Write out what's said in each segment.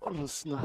Oras na.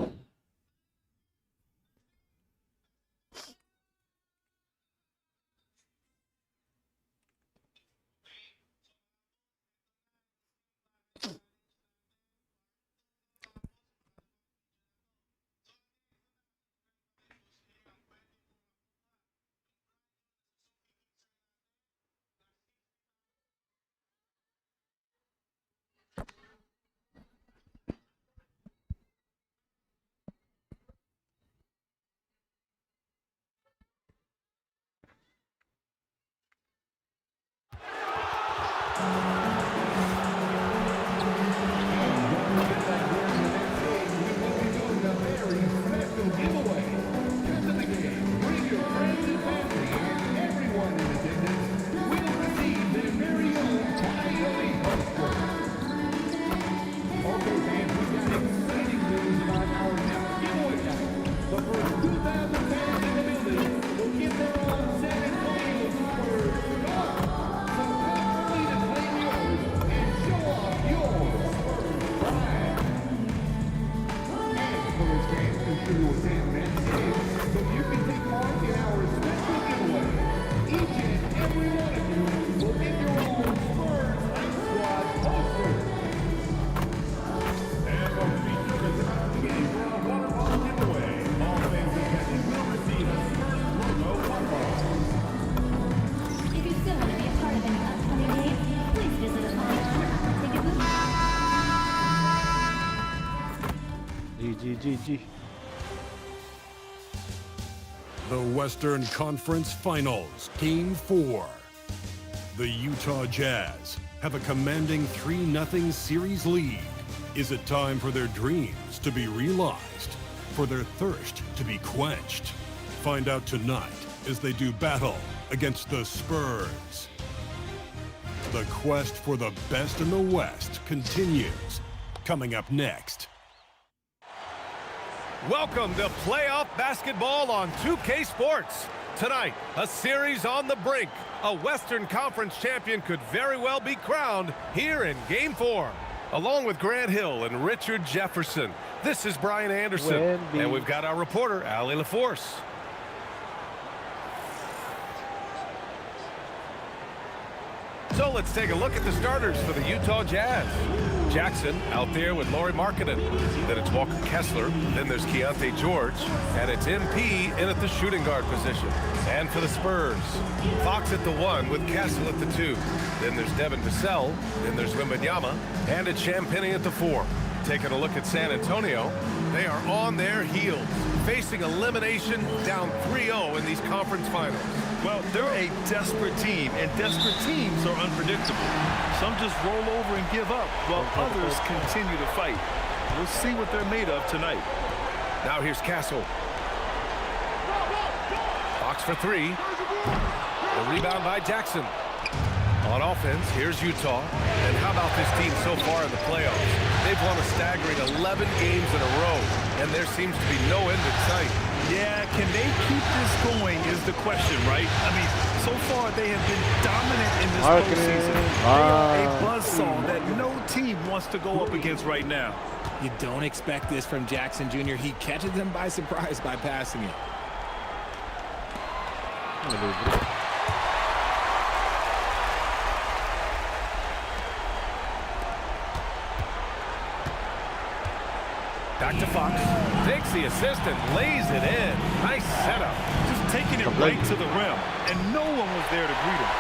GG. The Western Conference Finals, Game 4. The Utah Jazz have a commanding 3-0 series lead. Is it time for their dreams to be realized? For their thirst to be quenched? Find out tonight as they do battle against the Spurs. The quest for the best in the West continues. Coming up next. Welcome to playoff basketball on 2K Sports. Tonight, a series on the brink. A Western Conference champion could very well be crowned here in Game 4. Along with Grant Hill and Richard Jefferson, this is Brian Anderson. And we've got our reporter, Ali LaForce. So let's take a look at the starters for the Utah Jazz. Jackson out there with Lauri Markkanen. Then it's Walker Kessler. Then there's Keontae George. And it's MP in at the shooting guard position. And for the Spurs, Fox at the 1 with Castle at the 2. Then there's Devin Vassell. Then there's Wembanyama. And it's Champagnie at the 4. Taking a look at San Antonio, they are on their heels, facing elimination down 3-0 in these conference finals. Well, they're a desperate team, and desperate teams are unpredictable. Some just roll over and give up, while others continue to fight. We'll see what they're made of tonight. Now here's Castle. Fox for 3. The rebound by Jackson. On offense, here's Utah. And how about this team so far in the playoffs? They've won a staggering 11 games in a row, and there seems to be no end in sight. Yeah, can they keep this going is the question, right? I mean, so far they have been dominant in this postseason. They are a buzzsaw that no team wants to go up against right now. You don't expect this from Jackson Jr. He catches them by surprise by passing it. Back to Fox. Takes the assist and lays it in. Nice setup. Just taking it right to the rim, and no one was there to greet him.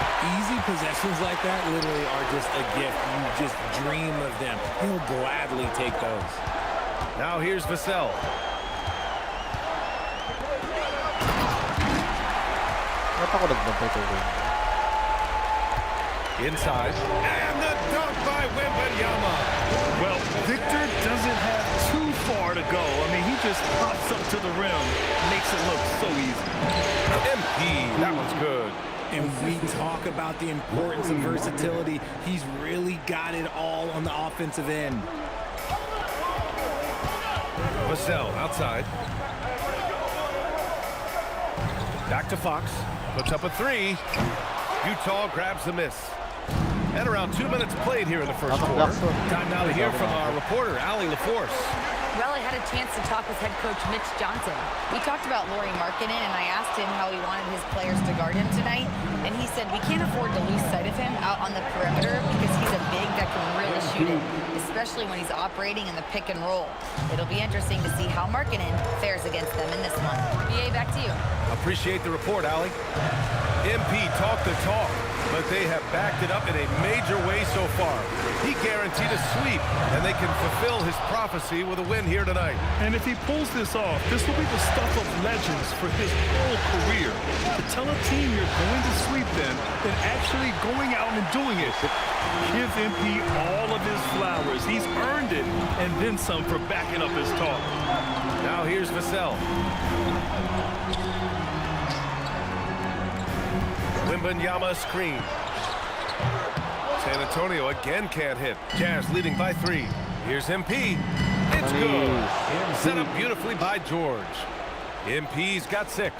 Easy possessions like that literally are just a gift. You just dream of them. He'll gladly take those. Now here's Vassell. Inside. And the dunk by Wembanyama. Well, Victor doesn't have too far to go. I mean, he just pops up to the rim, makes it look so easy. MP, that one's good. And we talk about the importance of versatility. He's really got it all on the offensive end. Vassell outside. Back to Fox. Puts up a 3. Utah grabs the miss. And around 2 minutes played here in the first quarter. Time now to hear from our reporter, Ali LaForce. Well, I had a chance to talk with head coach Mitch Johnson. We talked about Lauri Markkanen, and I asked him how he wanted his players to guard him tonight. And he said we can't afford to lose sight of him out on the perimeter because he's a big that can really shoot it, especially when he's operating in the pick and roll. It'll be interesting to see how Markkanen fares against them in this one. BA, back to you. Appreciate the report, Allie. MP talked the talk, but they have backed it up in a major way so far. He guaranteed a sweep, and they can fulfill his prophecy with a win here tonight. And if he pulls this off, this will be the stuff of legends for his whole career. To tell a team you're going to sweep them, then actually going out and doing it. Give MP all of his flowers. He's earned it, and then some for backing up his talk. Now here's Vassell. Wembanyama screen. San Antonio again can't hit. Jazz leading by 3. Here's MP. It's good. Set up beautifully by George. MP's got 6.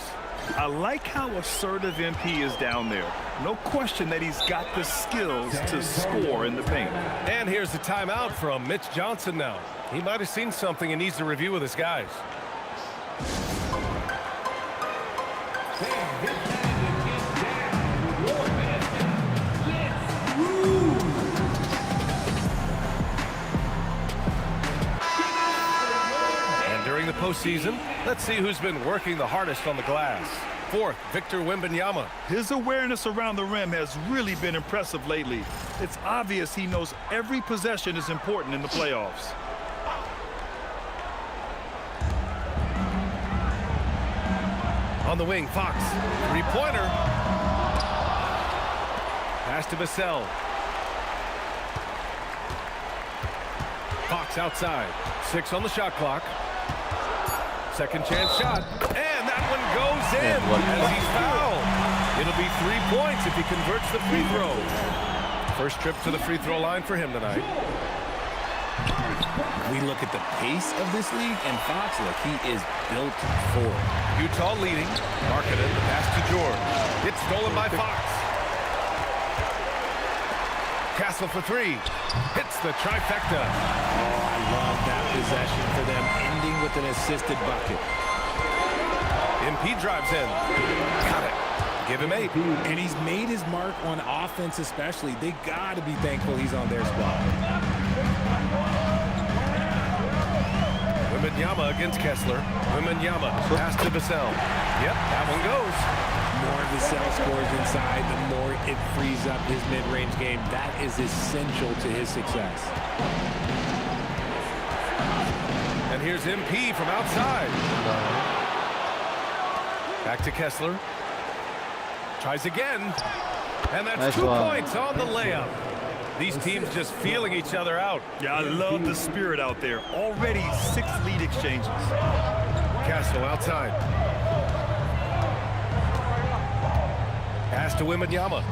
I like how assertive MP is down there. No question that he's got the skills to score in the paint. And here's the timeout from Mitch Johnson now. He might have seen something and needs to review with his guys. During the postseason, let's see who's been working the hardest on the glass. 4th, Victor Wembanyama. His awareness around the rim has really been impressive lately. It's obvious he knows every possession is important in the playoffs. On the wing, Fox. 3-pointer. Pass to Vassell. Fox outside. 6 on the shot clock. Second chance shot, and that one goes in as he's fouled. It'll be 3 points if he converts the free throw. First trip to the free throw line for him tonight. We look at the pace of this league, and Fox, look, he is built for it. Utah leading. Markkanen, the pass to George. It's stolen by Fox. Castle for 3. Hits the trifecta. Oh, I love that possession for them, ending with an assisted bucket. MP drives in. Got it. Give him 8. And he's made his mark on offense especially. They got to be thankful he's on their squad. Wembanyama against Kessler. Wembanyama, pass to Vassell. Yep, that one goes. More Vassell scores inside, the more it frees up his mid-range game. That is essential to his success. And here's MP from outside. Back to Kessler. Tries again. And that's Nice 2 one. points on the layup. These teams just feeling each other out. Yeah, I love the spirit out there. Already 6 lead exchanges. Castle outside. Pass to Wembanyama.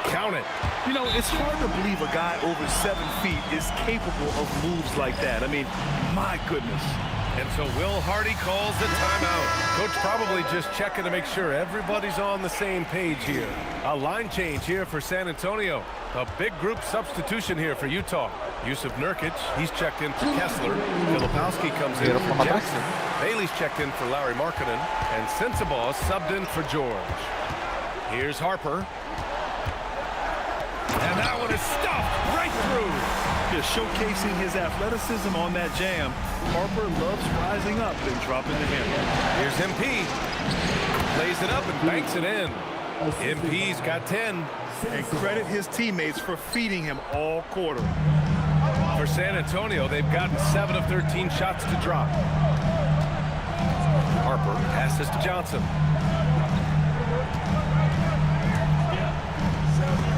Count it. You know, it's hard to believe a guy over 7 feet is capable of moves like that. I mean, my goodness. And so Will Hardy calls the timeout. Coach probably just checking to make sure everybody's on the same page here. A line change here for San Antonio. A big group substitution here for Utah. Yusuf Nurkic, he's checked in for Kessler. Filipowski comes in for Jackson. Bailey's checked in for Lauri Markkanen. And Sensabaugh subbed in for George. Here's Harper. And that one is stuffed right through. Just showcasing his athleticism on that jam. Harper loves rising up and dropping the hammer. Here's MP. Lays it up and banks it in. MP's got 10. And credit his teammates for feeding him all quarter. For San Antonio, they've gotten 7 of 13 shots to drop. Harper passes to Johnson.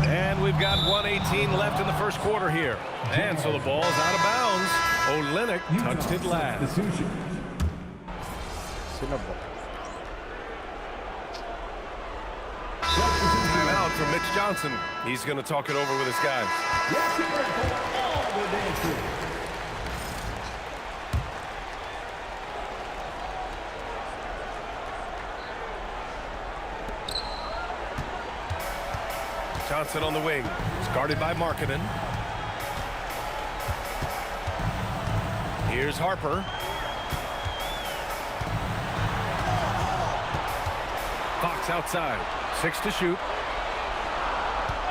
And we've got 1:18 left in the first quarter here. And so the ball's out of bounds. Olynyk touched it last. Timeout from Mitch Johnson. He's going to talk it over with his guys. Johnson on the wing. It's guarded by Markkanen. Here's Harper. Fox outside. 6 to shoot.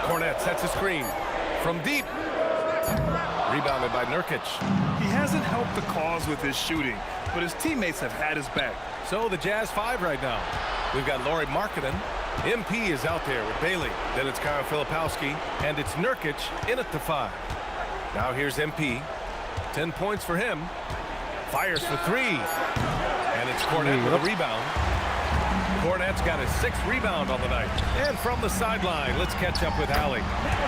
Cornet sets a screen. From deep. Rebounded by Nurkic. He hasn't helped the cause with his shooting, but his teammates have had his back. So the Jazz 5 right now. We've got Lauri Markkanen. MP is out there with Bailey. Then it's Kyle Filipowski. And it's Nurkic in at the 5. Now here's MP. 10 points for him. Fires for 3. And it's Cornet with a rebound. Cornet's got his 6th rebound on the night. And from the sideline, let's catch up with Allie.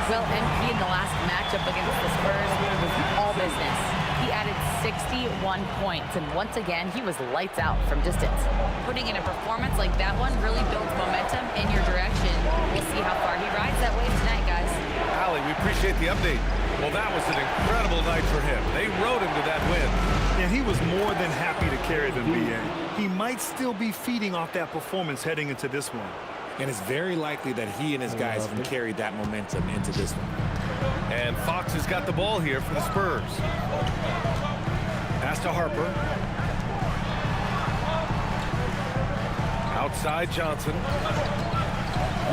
Well, MP in the last matchup against the Spurs was all business. He added 61 points, and once again, he was lights out from distance. Putting in a performance like that one really builds momentum in your direction. We'll see how far he rides that wave tonight, guys. Allie, we appreciate the update. Well, that was an incredible night for him. They rode him to that win. And he was more than happy to carry them, BA. He might still be feeding off that performance heading into this one. And it's very likely that he and his guys can carry that momentum into this one. And Fox has got the ball here for the Spurs. Pass to Harper. Outside Johnson.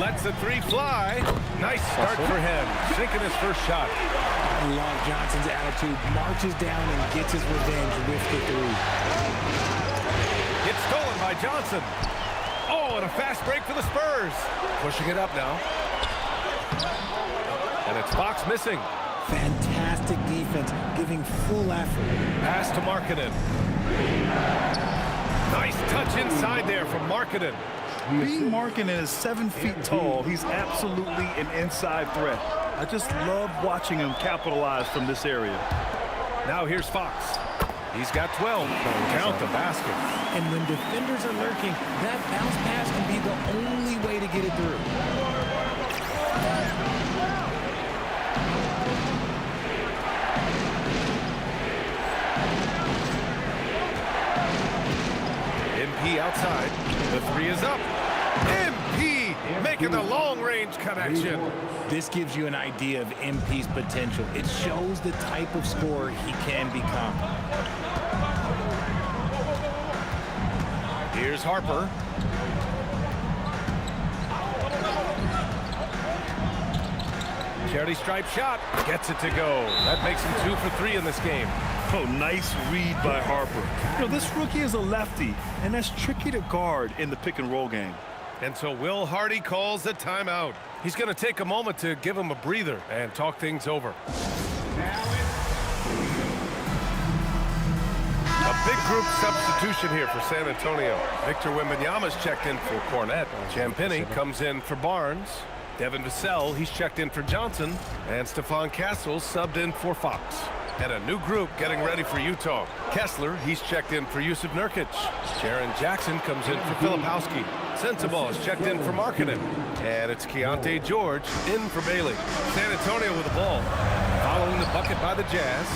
Lets the 3 fly. Nice start for him. Sinking his first shot. I love Johnson's attitude. Marches down and gets his revenge with the 3. It's stolen by Johnson. Oh, and a fast break for the Spurs. Pushing it up now. And it's Fox missing. Fantastic defense, giving full effort. Pass to Markkanen. Nice touch inside there from Markkanen. Being Markkanen is 7 feet tall, he's absolutely an inside threat. I just love watching him capitalize from this area. Now here's Fox. He's got 12. Count the basket. And when defenders are lurking, that bounce pass can be the only way to get it through. MP outside. The 3 is up. MP making the long-range connection. This gives you an idea of MP's potential. It shows the type of scorer he can become. Here's Harper. Charity stripe shot. Gets it to go. That makes him 2 for 3 in this game. Oh, nice read by Harper. You know, this rookie is a lefty, and that's tricky to guard in the pick-and-roll game. And so Will Hardy calls the timeout. He's going to take a moment to give him a breather and talk things over. A big group substitution here for San Antonio. Victor Wembanyama's checked in for Cornet. Champagny comes in for Barnes. Devin Vassell, he's checked in for Johnson. And Stephon Castle subbed in for Fox. And a new group getting ready for Utah. Kessler, he's checked in for Yusuf Nurkic. Jaren Jackson comes in for Filipowski. Sensabaugh is checked in for Markkanen. And it's Keontae George in for Bailey. San Antonio with the ball. Following the bucket by the Jazz.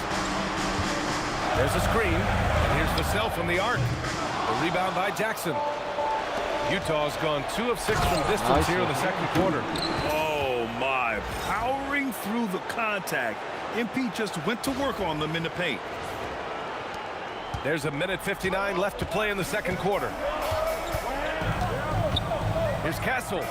There's a screen. And here's Vassell from the arc. A rebound by Jackson. Utah's gone 2 of 6 from distance here in the second quarter. Oh, my. Powering through the contact. MP just went to work on them in the paint. There's a minute 59 left to play in the second quarter. Here's Castle.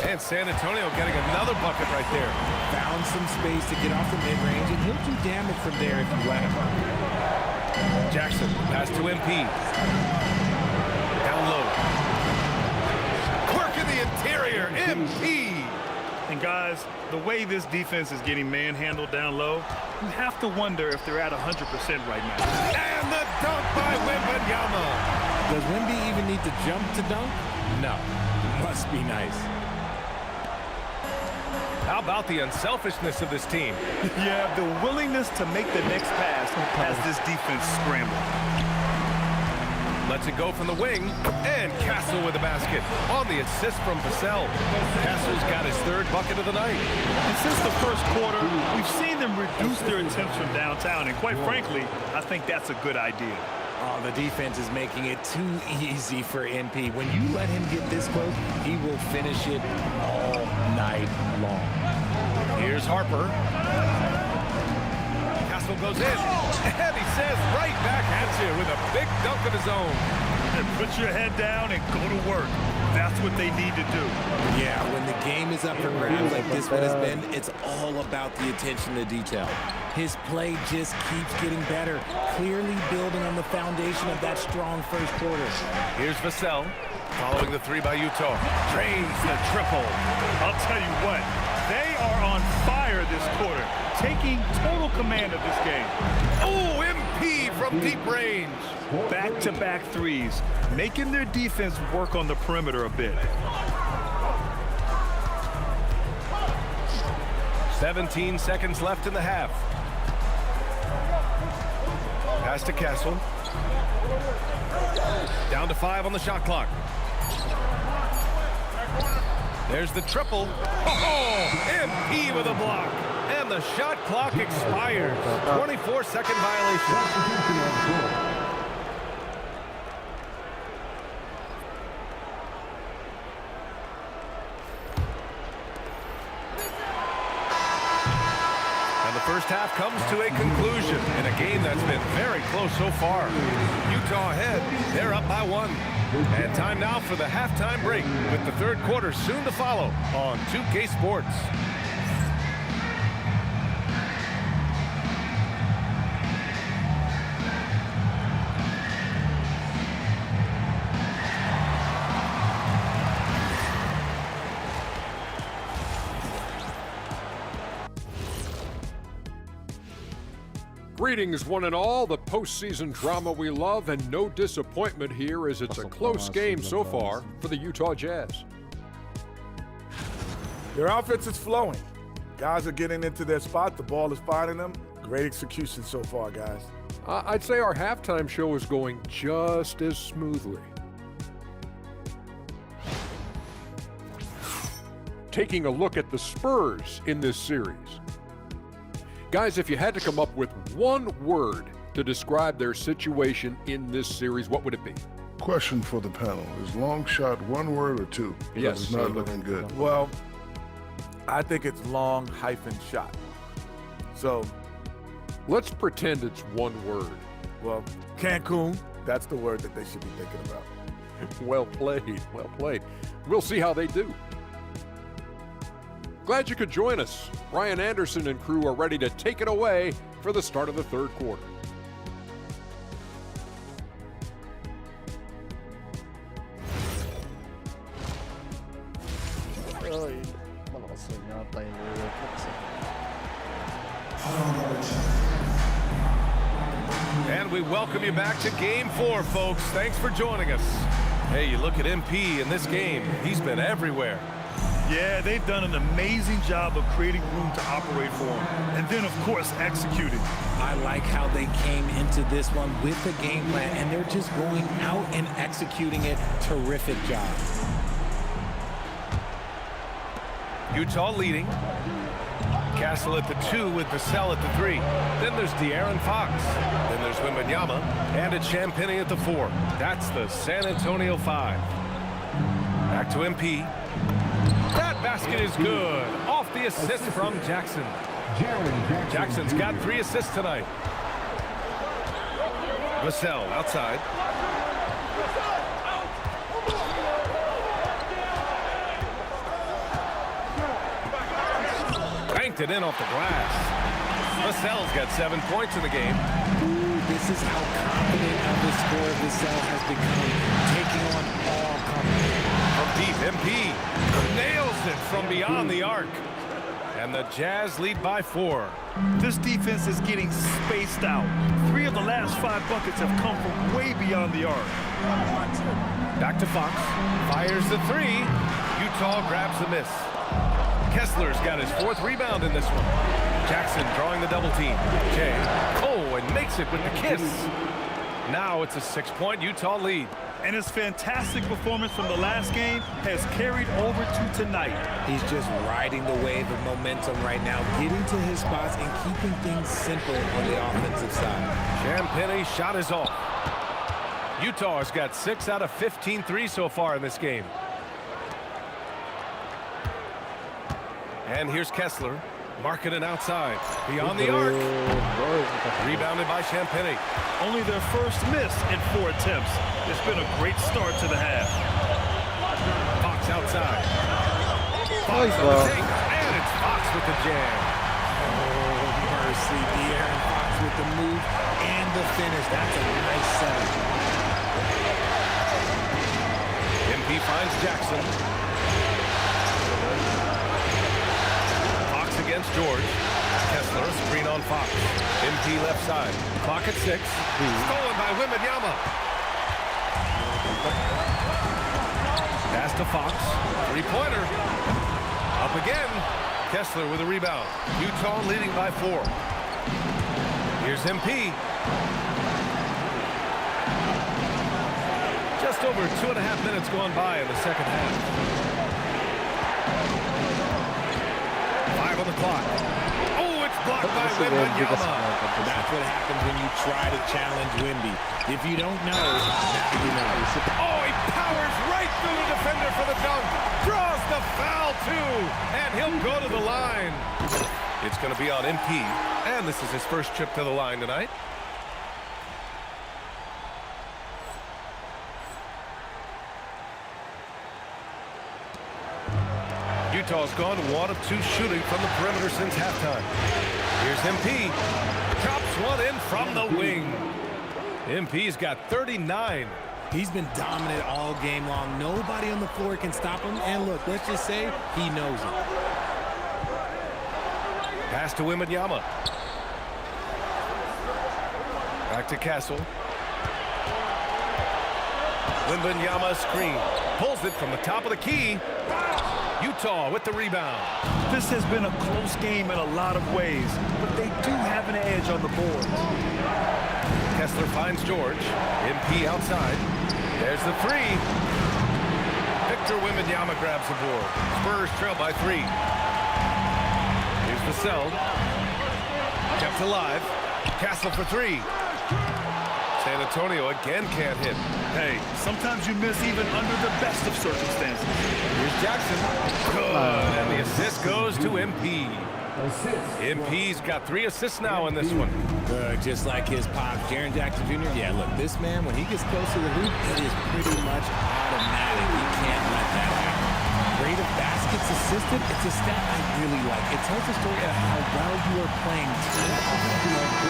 And San Antonio getting another bucket right there. Found some space to get off the mid-range, and he'll do damage from there if you let him. Jackson, pass to MP. Down low. Work in the interior, MP. And guys, the way this defense is getting manhandled down low, you have to wonder if they're at 100% right now. And the dunk by Wembanyama. Does Wemby even need to jump to dunk? No. Must be nice. How about the unselfishness of this team? Yeah, the willingness to make the next pass has this defense scrambled. Lets it go from the wing, and Castle with the basket on the assist from Vassell. Castle's got his 3rd bucket of the night. And since the first quarter, we've seen them reduce their attempts from downtown, and quite frankly, I think that's a good idea. Oh, the defense is making it too easy for MP. When you let him get this close, he will finish it all night long. Here's Harper. Castle goes in, and he says right back at you with a big dunk of his own. And put your head down and go to work. That's what they need to do. Yeah, when the game is up for grabs like this one has been, it's all about the attention to detail. His play just keeps getting better, clearly building on the foundation of that strong first quarter. Here's Vassell, following the three by Utah. Drains the triple. I'll tell you what, they are on fire this quarter, taking total command of this game. Oh, MP from deep range. Back-to-back threes, making their defense work on the perimeter a bit. 17 seconds left in the half. Pass to Castle. Down to 5 on the shot clock. There's the triple. Oh, MP with a block. And the shot clock expires. 24-second violation. First half comes to a conclusion in a game that's been very close so far. Utah ahead, they're up by 1. And time now for the halftime break with the third quarter soon to follow on 2K Sports. Greetings, one and all. The postseason drama we love, and no disappointment here as it's a close game so far for the Utah Jazz. Their offense is flowing. Guys are getting into their spot. The ball is finding them. Great execution so far, guys. I'd say our halftime show is going just as smoothly. Taking a look at the Spurs in this series. Guys, if you had to come up with one word to describe their situation in this series, what would it be? Question for the panel. Is long shot one word or two? Yes. It's not looking good. Well, I think it's long-shot. So, Let's pretend it's one word. well, Cancun, that's the word that they should be thinking about. Well played, well played. We'll see how they do. Glad you could join us. Brian Anderson and crew are ready to take it away for the start of the third quarter. And we welcome you back to Game 4, folks. Thanks for joining us. Hey, you look at MP in this game, he's been everywhere. Yeah, they've done an amazing job of creating room to operate for him. And then, of course, executing. I like how they came into this one with a game plan, and they're just going out and executing it. Terrific job. Utah leading. Castle at the 2 with Vassell at the 3. Then there's De'Aaron Fox. Then there's Wembanyama. And it's Champagnie at the 4. That's the San Antonio 5. Back to MP. That basket is good. Off the assist from Jackson. Jackson's got 3 assists tonight. Vassell outside. Banked it in off the glass. Vassell's got 7 points in the game. Ooh, this is how confident of the scorer Vassell has become, taking on all comers. From deep, MP nails it from beyond the arc. And the Jazz lead by 4. This defense is getting spaced out. 3 of the last 5 buckets have come from way beyond the arc. Back to Fox. Fires the 3. Utah grabs the miss. Kessler's got his 4th rebound in this one. Jackson drawing the double team. Jay. Oh, and makes it with the kiss. Now it's a 6-point Utah lead. And his fantastic performance from the last game has carried over to tonight. He's just riding the wave of momentum right now, getting to his spots and keeping things simple on the offensive side. Champagnie's shot is off. Utah has got 6 out of 15 threes so far in this game. And here's Kessler. Marketing outside. Beyond the arc. Rebounded by Champagny. Only their first miss in 4 attempts. It's been a great start to the half. Fox outside. Fox on the take. And it's Fox with the jam. Oh, mercy. De'Aaron Fox with the move and the finish. That's a nice setup. MP finds Jackson. Fox against George. Kessler, screen on Fox. MP left side. Clock at 6. Stolen by Wembanyama. Pass to Fox. Three-pointer. Up again. Kessler with a rebound. Utah leading by 4. Here's MP. Just over 2.5 minutes gone by in the second half. 5 on the clock. Oh, it's blocked by Wembanyama. That's what happens when you try to challenge Wemby. If you don't know, now you know. Oh, he powers right through the defender for the dunk. Draws the foul, too. And he'll go to the line. It's going to be on MP. And this is his first trip to the line tonight. Utah's gone 1 of 2 shooting from the perimeter since halftime. Here's MP. Chops one in from the wing. MP's got 39. He's been dominant all game long. Nobody on the floor can stop him. And look, let's just say he knows it. Pass to Wembanyama. Back to Castle. Wembanyama screen. Pulls it from the top of the key. Utah with the rebound. This has been a close game in a lot of ways, but they do have an edge on the board. Kessler finds George. MP outside. There's the 3. Victor Wembanyama grabs the board. Spurs trail by 3. Here's Vassell. Kept alive. Castle for 3. San Antonio again can't hit. Hey, sometimes you miss even under the best of circumstances. Here's Jackson. Good. And the assist goes to MP. MP's got 3 assists now in this one. Just like his pop, Jaren Jackson Jr. Yeah, look, this man, when he gets close to the hoop, it is pretty much automatic. He can't let that happen. Rate of baskets assisted, it's a stat I really like. It tells a story of how well you are playing.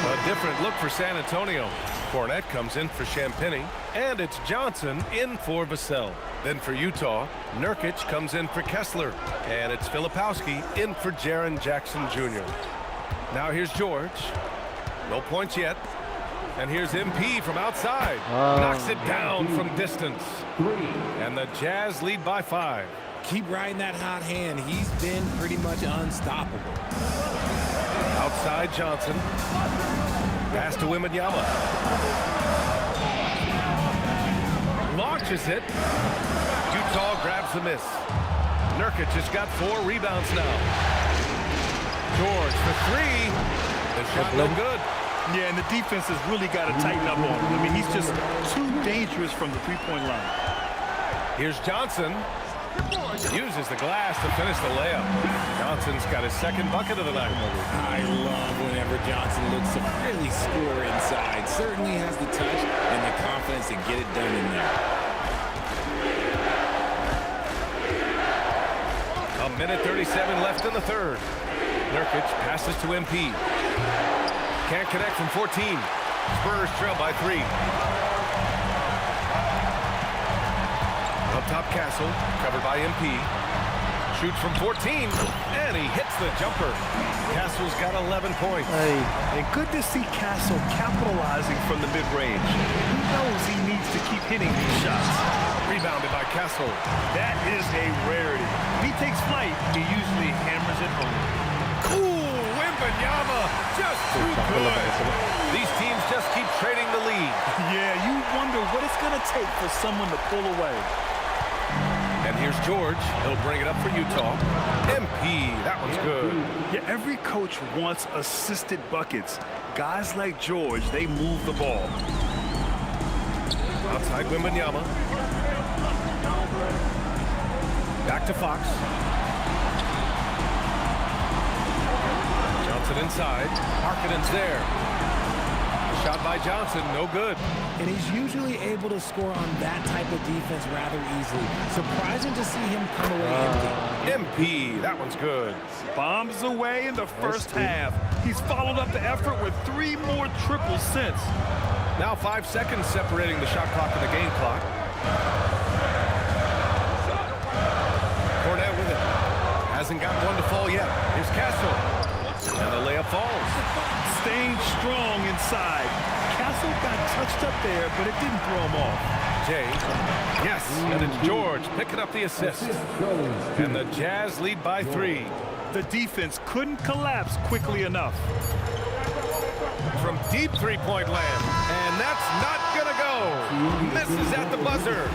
A different look for San Antonio. Cornette comes in for Champagny, and it's Johnson in for Vassell. Then for Utah, Nurkic comes in for Kessler, and it's Filipowski in for Jaren Jackson Jr. Now here's George. No points yet. And here's MP from outside. Knocks it down from distance. And the Jazz lead by 5. Keep riding that hot hand. He's been pretty much unstoppable. Outside Johnson. Pass to Wembanyama. Launches it. Utah grabs the miss. Nurkic has got 4 rebounds now. George for 3. The shot no good. Yeah, and the defense has really got to tighten up on him. I mean, he's just too dangerous from the three-point line. Here's Johnson. Uses the glass to finish the layup. Johnson's got his 2nd bucket of the night. I love whenever Johnson looks to really score inside. Certainly has the touch and the confidence to get it done in there. A minute 37 left in the 3rd. Nurkic passes to MP. Can't connect from 14. Spurs trail by 3. Up top Castle, covered by MP. Shoots from 14, and he hits the jumper. Castle's got 11 points. And good to see Castle capitalizing from the mid-range. He knows he needs to keep hitting these shots. Rebounded by Castle. That is a rarity. When he takes flight, he usually hammers it home. Ooh, Wembanyama, just too good. These teams just keep trading the lead. Yeah, you wonder what it's going to take for someone to pull away. And here's George. He'll bring it up for Utah. MP, that one's good. Yeah, every coach wants assisted buckets. Guys like George, they move the ball. Outside Wembanyama. Back to Fox. Johnson inside. Markkanen's there. Shot by Johnson, no good. And he's usually able to score on that type of defense rather easily. Surprising to see him come away empty. MP, that one's good. Bombs away in the first half. He's followed up the effort with 3 more triples since. Now 5 seconds separating the shot clock and the game clock. Cornette with it. Hasn't got one to fall yet. Here's Castle. And the layup falls. Staying strong inside. Castle got touched up there, but it didn't throw him off. Jay. Yes, and it's George picking up the assist. And the Jazz lead by 3. The defense couldn't collapse quickly enough. From deep three-point land. And that's not going to go. Misses at the buzzer.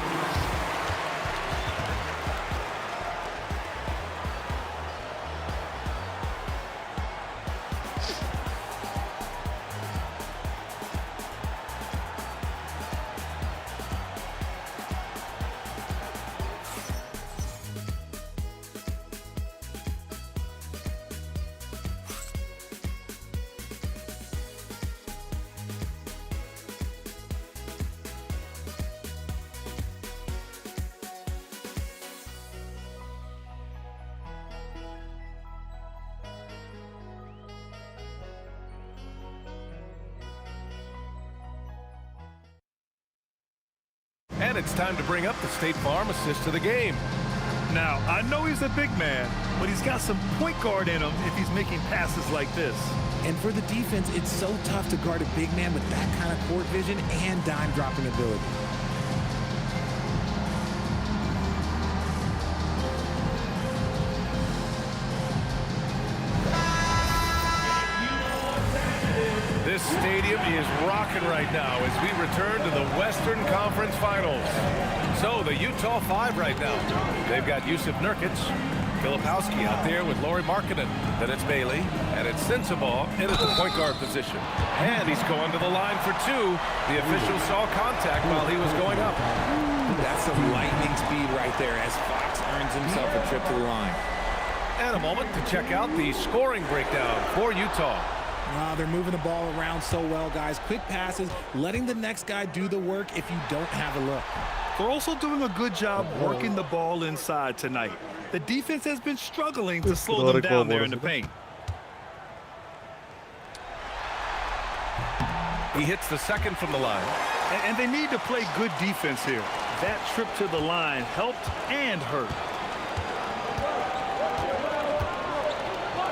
And it's time to bring up the State Farm assist to the game. Now, I know he's a big man, but he's got some point guard in him if he's making passes like this. And for the defense, it's so tough to guard a big man with that kind of court vision and dime dropping ability. This stadium is rocking right now as we return to the Western Conference Finals. So the Utah 5 right now. They've got Yusuf Nurkic, Filipowski out there with Lauri Markkanen. Then it's Bailey, and it's Sensabaugh in at the point guard position. And he's going to the line for 2. The official saw contact while he was going up. That's some lightning speed right there as Fox earns himself a trip to the line. And a moment to check out the scoring breakdown for Utah. They're moving the ball around so well, guys. Quick passes, letting the next guy do the work if you don't have a look. They're also doing a good job working the ball inside tonight. The defense has been struggling to slow them down there in the paint. He hits the second from the line. And they need to play good defense here. That trip to the line helped and hurt.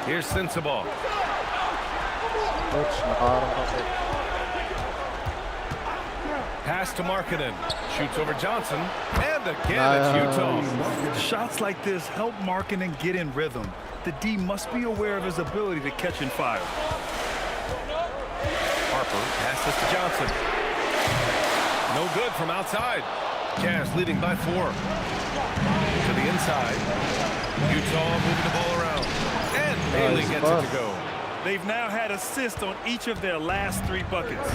Here's Sensabaugh. Pass to Markkanen. Shoots over Johnson. And again, it's Utah. Shots like this help Markkanen get in rhythm. The D must be aware of his ability to catch and fire. Harper passes to Johnson. No good from outside. Jazz leading by 4. To the inside. Utah moving the ball around. And Bailey gets it to go. They've now had assists on each of their last 3 buckets.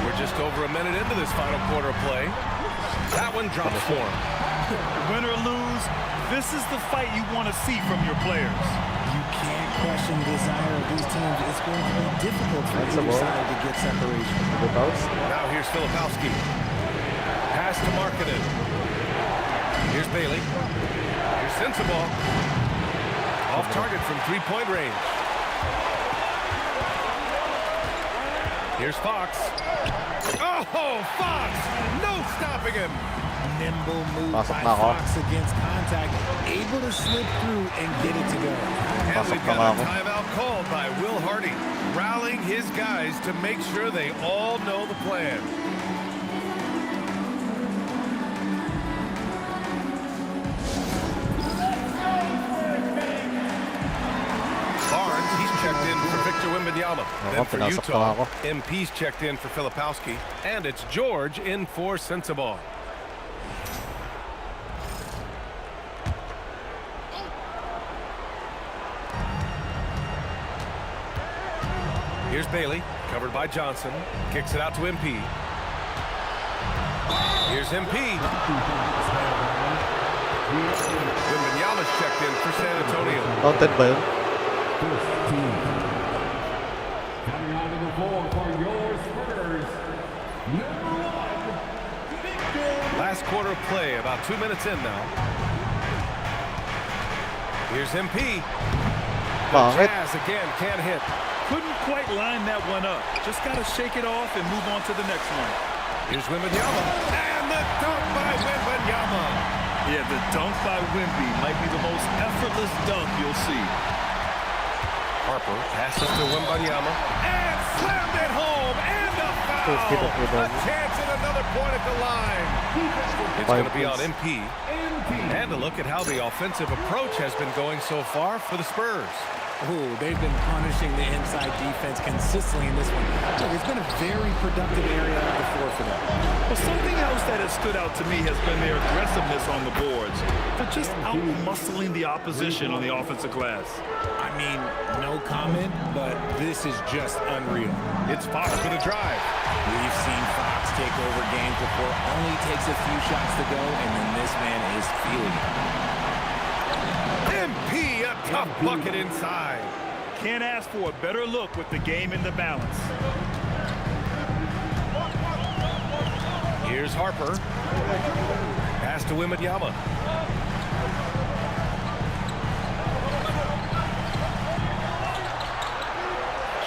We're just over a minute into this final quarter of play. That one drops for him. Win or lose, this is the fight you want to see from your players. You can't question the desire of these teams. It's going to be difficult for either side to get separation. Now here's Filipowski. Pass to Markkanen. Here's Bailey. Here's Sensabaugh. Off target from 3-point range. Here's Fox. Oh, Fox! No stopping him. Nimble move by Fox against contact, able to slip through and get it to go. And we've got a timeout called by Will Hardy, rallying his guys to make sure they all know the plan. Checked in for Victor Wembanyama. Then for Utah, MP's checked in for Filipowski. And it's George in for Sensabaugh. Here's Bailey, covered by Johnson. Kicks it out to MP. Here's MP. Wembanyama checked in for San Antonio. Counted ba yun? Coming onto the floor for your Spurs, Last quarter of play, about 2 minutes in now. Here's MP. The Bakit? Jazz again can't hit. Couldn't quite line that one up. Just got to shake it off and move on to the next one. Here's Wembanyama. And the dunk by Wembanyama. Yeah, the dunk by Wemby might be the most effortless dunk you'll see. Harper passes to Wembanyama. And slammed it home. And a foul. A chance at another point at the line. It's going to be on MP. And a look at how the offensive approach has been going so far for the Spurs. Oh, they've been punishing the inside defense consistently in this one. Look, it's been a very productive area of the floor for them. Well, something else that has stood out to me has been their aggressiveness on the boards. They're just out-muscling the opposition on the offensive glass. I mean, no comment, but this is just unreal. It's Fox with a drive. We've seen Fox take over games before. Only takes a few shots to go, and then this man is feeling it. MP, a tough bucket inside. Can't ask for a better look with the game in the balance. Here's Harper. Pass to Wembanyama.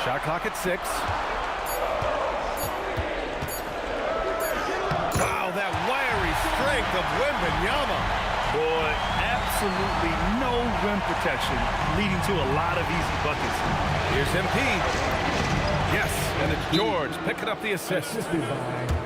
Shot clock at 6. Wow, that wiry strength of Wembanyama. Boy, absolutely no rim protection, leading to a lot of easy buckets. Here's MP. Yes, and it's George picking up the assist.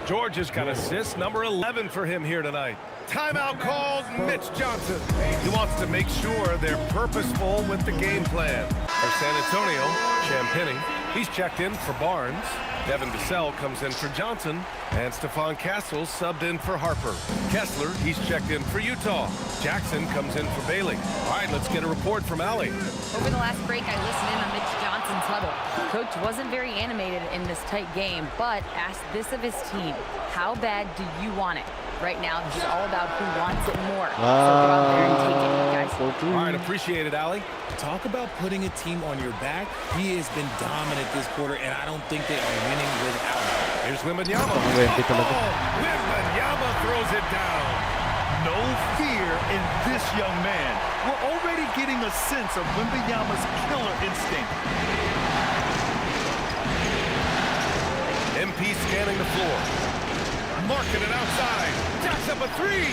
George has got assist number 11 for him here tonight. Timeout called Mitch Johnson. He wants to make sure they're purposeful with the game plan. For San Antonio, Champagny. He's checked in for Barnes. Devin Vassell comes in for Johnson. And Stephon Castles subbed in for Harper. Kessler, he's checked in for Utah. Jackson comes in for Bailey. All right, let's get a report from Allie. Over the last break, I listened in on Mitch Johnson's huddle. Coach wasn't very animated in this tight game, but asked this of his team. How bad do you want it? Right now, this is all about who wants it more. So go out there and take it, guys. All right, appreciate it, Allie. Talk about putting a team on your back. He has been dominant this quarter, and I don't think they are winning without him. Here's Wembanyama. Wembanyama throws it down. No fear in this young man. We're already getting a sense of Wembanyama's killer instinct. MP scanning the floor. Marking it outside. Jacks up a 3.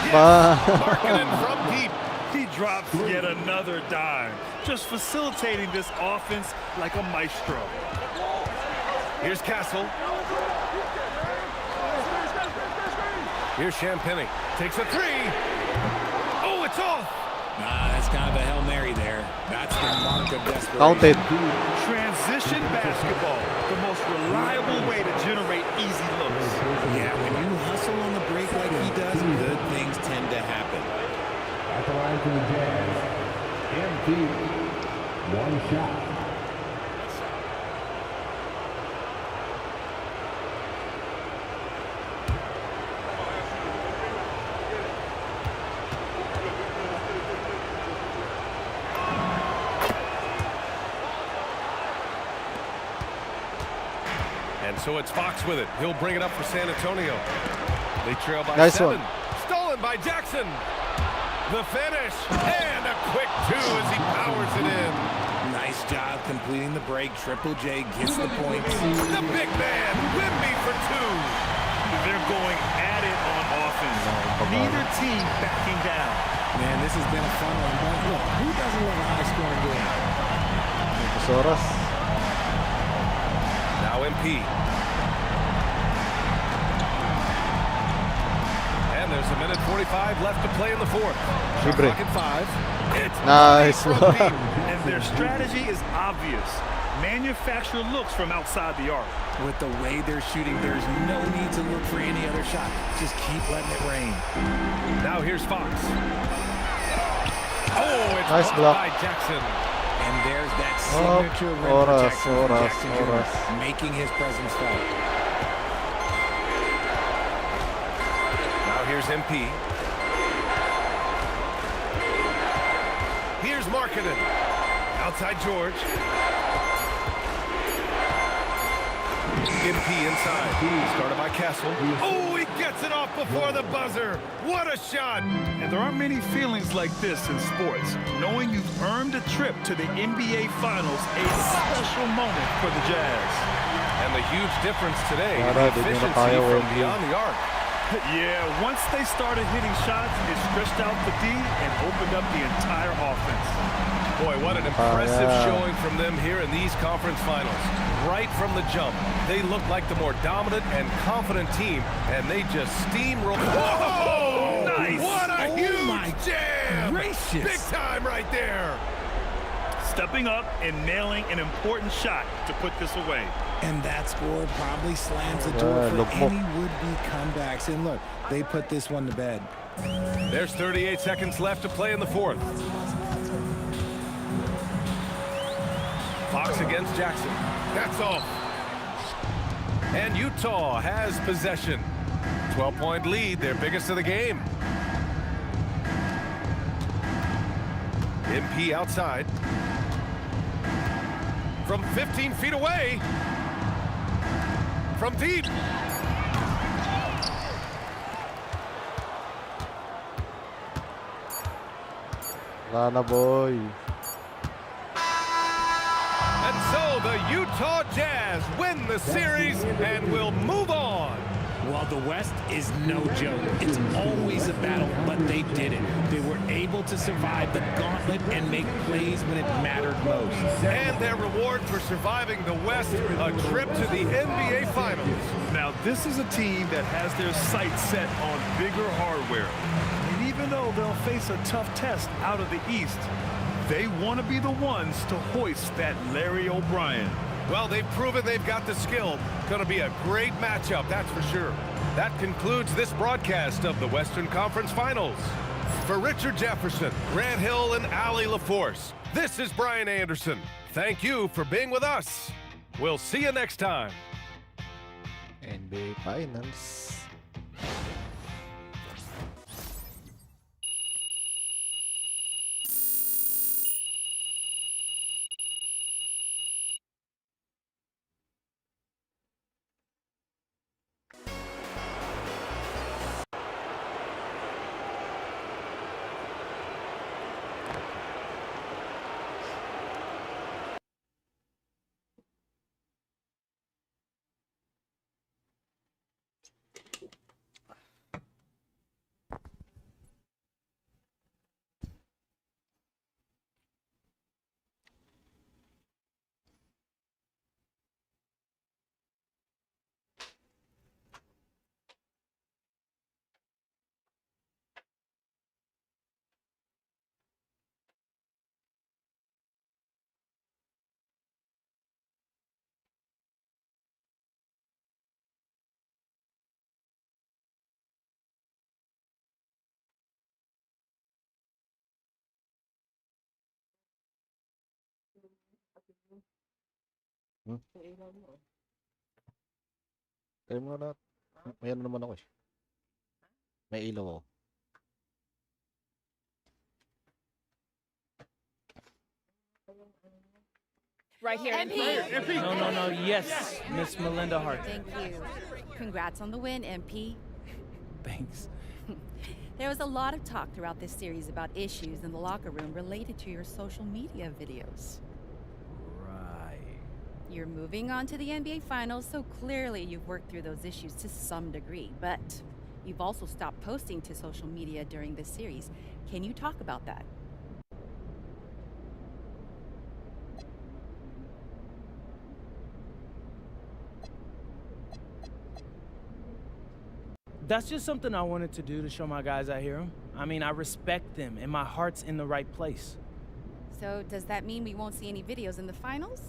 Yes. Marking it from deep. He drops yet another dime, just facilitating this offense like a maestro. Here's Castle. Here's Champagny. Takes a 3. Oh, it's off. That's kind of a Hail Mary there. That's the mark of desperation. Counted. Transition basketball, the most reliable way to generate easy looks. Yeah, when you hustle on the break like he does, good things tend to happen. at the line for the Jazz, MP, 1 shot. And so it's Fox with it. He'll bring it up for San Antonio. They trail by Nice 7. one. Stolen by Jackson. The finish. And a quick 2 as he powers it in. Nice job completing the break. Triple J gets the points. The big man, Wemby for 2. They're going at it on offense. Neither team backing down. Man, this has been a fun one. But look, who doesn't love a high-scoring game? Soras. Now MP. And there's a minute 45 left to play in the fourth. Libre. Clock at 5. It's Nice from one. deep. And their strategy is obvious. Manufacture looks from outside the arc. With the way they're shooting, there's no need to look for any other shot. Just keep letting it rain. Now here's Fox. Oh, it's Nice blocked block. by Jackson. And there's that Oh, signature rim Soras, protection from Soras, Jackson Soras. Jr., making his presence felt. Now here's MP. Here's Markkanen. Outside George. MP inside. Started by Castle. Oh, he gets it off before the buzzer. What a shot. And there aren't many feelings like this in sports. Knowing you've earned a trip to the NBA Finals, a special moment for the Jazz. And the huge difference today, the efficiency from beyond the arc. Yeah, once they started hitting shots, it stretched out the D and opened up the entire offense. Boy, what an impressive showing from them here in these conference finals. Right from the jump, they looked like the more dominant and confident team, and they just steamrolled. Whoa! Nice! What a huge jam! Gracious. Big time right there! Stepping up and nailing an important shot to put this away. And that score probably slams the door for any would-be comebacks. And look, they put this one to bed. There's 38 seconds left to play in the fourth. Fox against Jackson. That's off. And Utah has possession. 12-point lead, their biggest of the game. MP outside. From 15 feet away. From deep. Lana boy. And so the Utah Jazz win the series and will move on. Well, the West is no joke. It's always a battle, but they did it. They were able to survive the gauntlet and make plays when it mattered most. And their reward for surviving the West, a trip to the NBA Finals. Now, this is a team that has their sights set on bigger hardware. And even though they'll face a tough test out of the East, they want to be the ones to hoist that Larry O'Brien. Well, they've proven they've got the skill. Going to be a great matchup, that's for sure. That concludes this broadcast of the Western Conference Finals. For Richard Jefferson, Grant Hill, and Allie LaForce, this is Brian Anderson. Thank you for being with us. We'll see you next time. NBA Finals. Kaya mo na. May ano naman ako eh. May ilaw ako. Right here, MP. No. Yes, Miss Melinda Hart. Thank you. Congrats on the win, MP. Thanks. There was a lot of talk throughout this series about issues in the locker room related to your social media videos. Right. You're moving on to the NBA Finals, so clearly you've worked through those issues to some degree, but you've also stopped posting to social media during this series. Can you talk about that? That's just something I wanted to do to show my guys I hear them. I mean, I respect them, and my heart's in the right place. So does that mean we won't see any videos in the finals?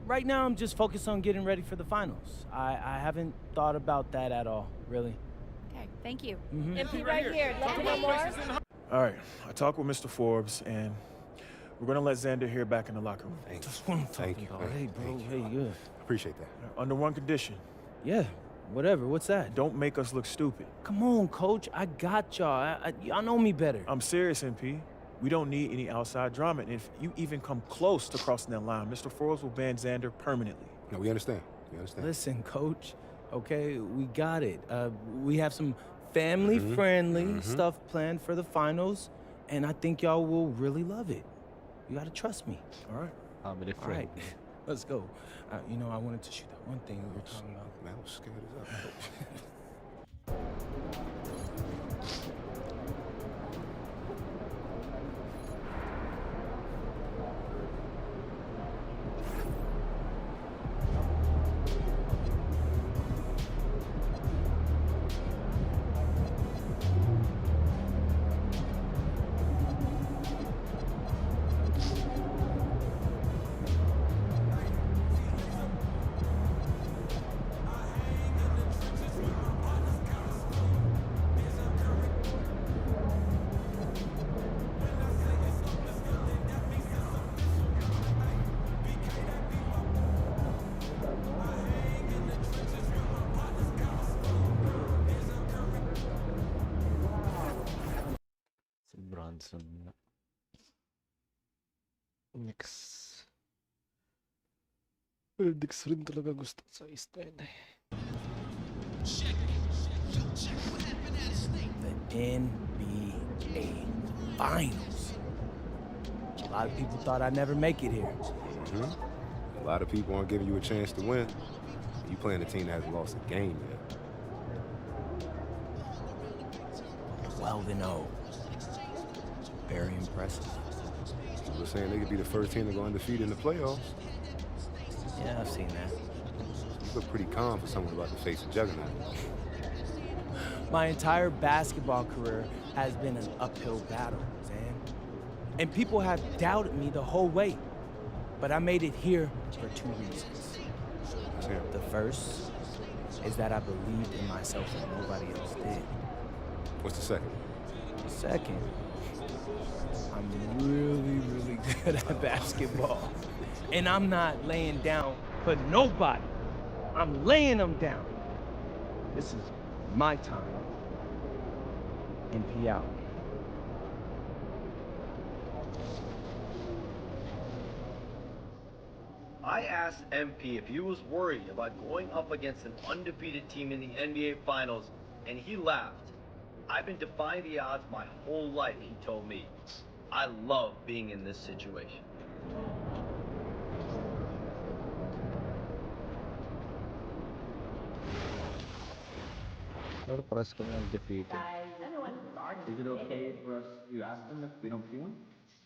Right now I'm just focused on getting ready for the finals. I haven't thought about that at all, really. Okay, thank you. MP right here. Love to know more. All right, I talked with Mr. Forbes, and we're gonna let Xander here back in the locker room. Just what I'm talking about. Hey, bro. Hey, good. Appreciate that. Under one condition. Yeah, whatever. What's that? Don't make us look stupid. Come on, coach. I got y'all. Y'all know me better. I'm serious, MP. We don't need any outside drama. And if you even come close to crossing that line, Mr. Forbes will ban Xander permanently. No, we understand. We understand. Listen, Coach, okay, we got it. We have some family-friendly stuff planned for the finals, and I think y'all will really love it. You gotta trust me. All right. All right, let's go. You know, I wanted to shoot that one thing we were talking about. Man, I was scared as hell. Bronson. Next. Next rin talaga gusto sa Eastern. The NBA Finals. A lot of people thought I'd never make it here. A lot of people aren't giving you a chance to win. You playing a team that hasn't lost a game yet. 12-0. Very impressive. People are saying they could be the first team to go undefeated in the playoffs. Yeah, I've seen that. You look pretty calm for someone about to face a juggernaut. My entire basketball career has been an uphill battle, Zan. And people have doubted me the whole way. But I made it here for 2 reasons. The first is that I believed in myself and nobody else did. What's the second? The second, I'm really good at basketball. And I'm not laying down for nobody. I'm laying them down. This is my time. NP out. I asked MP if he was worried about going up against an undefeated team in the NBA Finals, and he laughed. I've been defying the odds my whole life, he told me. I love being in this situation. Press kami undefeated. Is it okay for us to ask them if we don't feel him?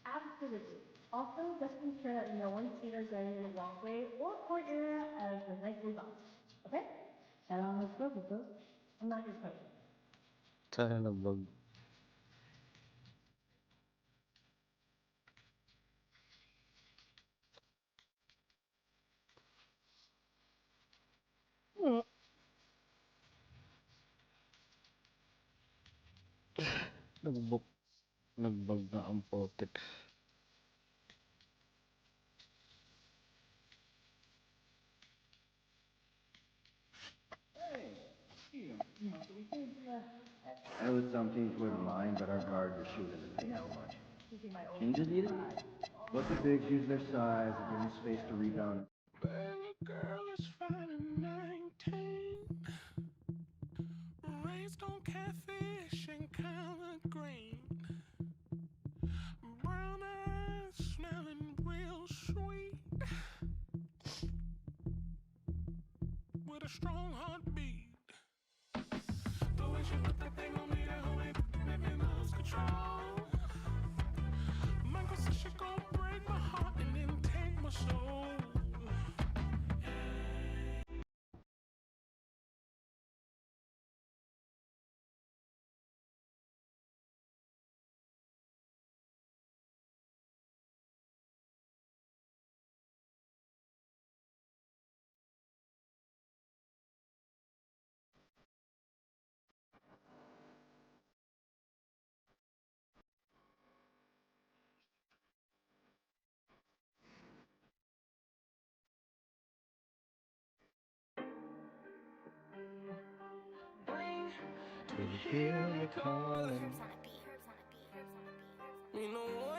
Absolutely. Also, just ensure that no one cheaters going in the walkway or court area as the night goes on. Okay? And let's go, because I'm not your coach. Sana nagbag. Nagbag na ang potek. I know some teams wouldn't mind, but our guards are shooting the paint so much. Changes needed? Let the bigs use their size and give them space to rebound. Baby girl is fine at 19. Raised on catfish and collard green. Brown eyes smelling real sweet. With a strong heartbeat. The way she put that thing on me, that whole make me lose control. Michael said she gon' break my heart and then take my soul. To hear you calling. You know what?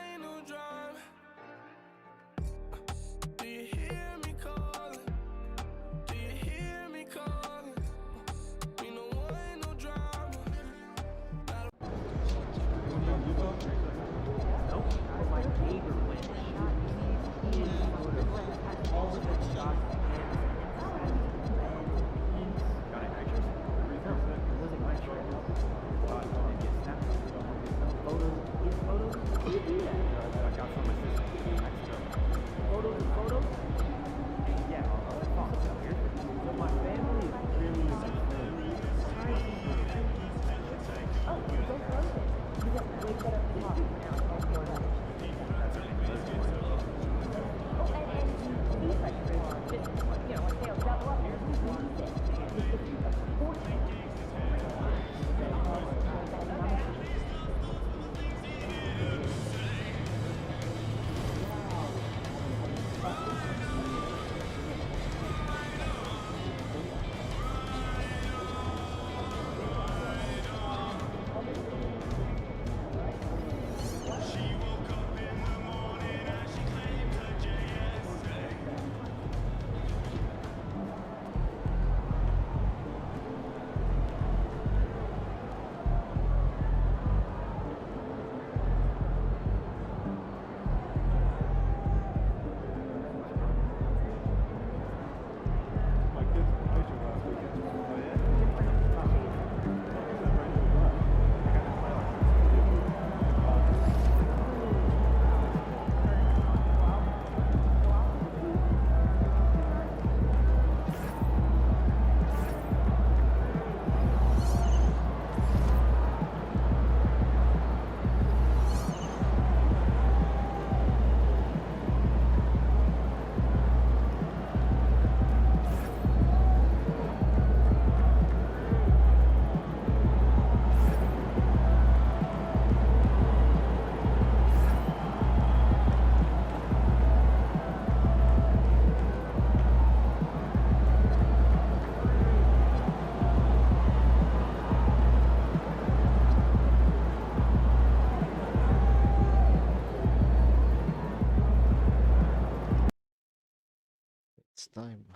time.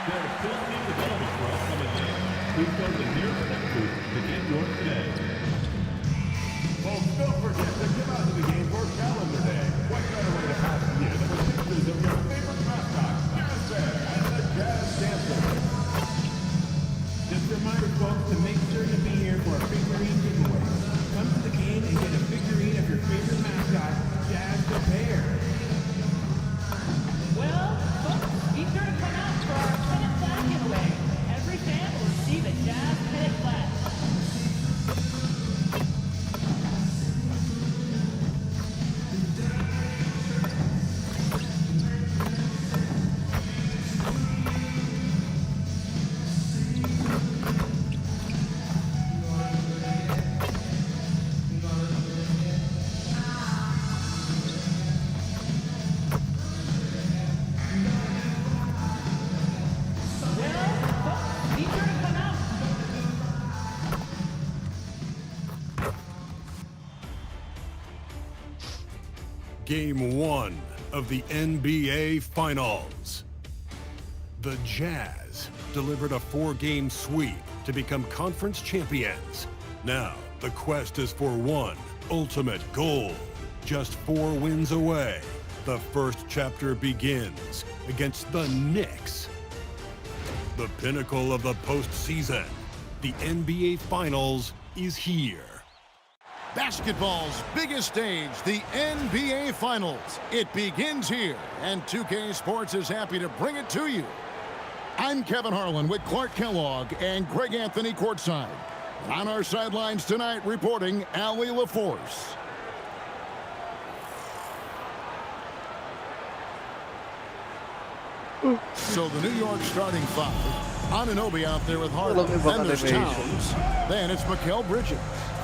There's still team development for upcoming games. Please go to the nearest tech booth to get yours today. Folks, don't forget to come out to the game for Calendar Day. What better way to pass the year than with pictures of your favorite mascot, Jazz Bear, and the Jazz Dancer. Just a reminder, folks, to make sure to be here for a figurine giveaway. Come to the game and get a figurine of your favorite mascot, Jazz the Bear. Well, folks, be sure to come out for our pennant flag giveaway. Every fan will receive a Jazz pennant flag. Game 1 of the NBA Finals. The Jazz delivered a 4-game sweep to become conference champions. Now, the quest is for one ultimate goal. Just 4 wins away. The first chapter begins against the Knicks. The pinnacle of the postseason. The NBA Finals is here. Basketball's biggest stage, the NBA Finals. It begins here, and 2K Sports is happy to bring it to you. I'm Kevin Harlan with Clark Kellogg and Greg Anthony courtside. On our sidelines tonight, reporting Allie LaForce. So the New York starting 5. Anunoby out there with Harden. Then there's Towns. Then it's Mikal Bridges.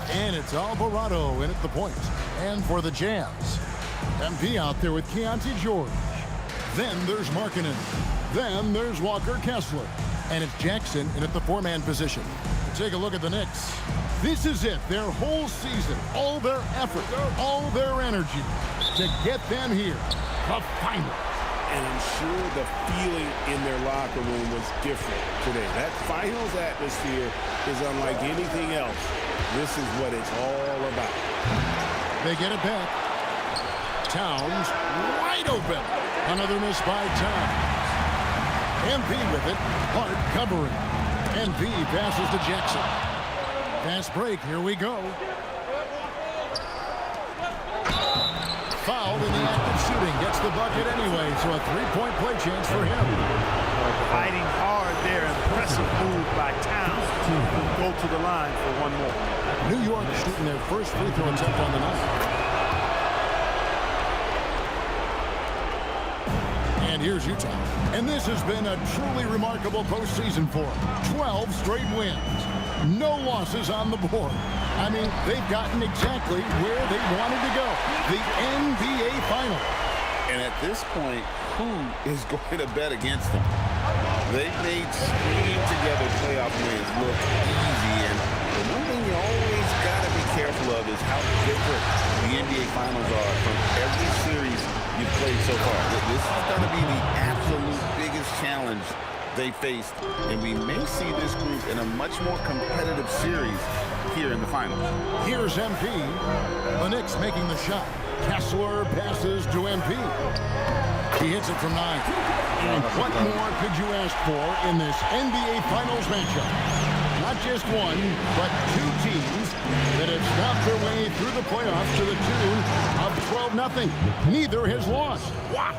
And it's Alvarado in at the point. And for the Jazz, MP out there with Keontae George. Then there's Markkanen. Then there's Walker Kessler. And it's Jackson in at the 4-man position. Take a look at the Knicks. This is it, their whole season, all their effort, all their energy to get them here, the final. And I'm sure the feeling in their locker room was different today. That finals atmosphere is unlike anything else. This is what it's all about. They get it back. Towns wide open. Another miss by Towns. MP with it. Hart covering. MP passes to Jackson. Fast break. Here we go. Fouled in the act of shooting. Gets the bucket anyway, so a 3-point play chance for him. Fighting hard there. Impressive move by Towns. Go to the line for one more. New York shooting their first free throw attempt on the night. And here's Utah. And this has been a truly remarkable postseason for them. 12 straight wins. No losses on the board. I mean, they've gotten exactly where they wanted to go. The NBA Final. And at this point, who is going to bet against them? They've made stringing together playoff wins look easy. And the one thing you always got to be careful of is how different the NBA Finals are from every series you've played so far. This is going to be the absolute biggest challenge they faced, and we may see this group in a much more competitive series here in the finals. Here's MP. The Knicks making the shot. Kessler passes to MP. He hits it from 9. And what more could you ask for in this NBA Finals matchup? Not just one, but 2 teams that have stopped their way through the playoffs to the tune of 12-0. Neither has lost. Wow.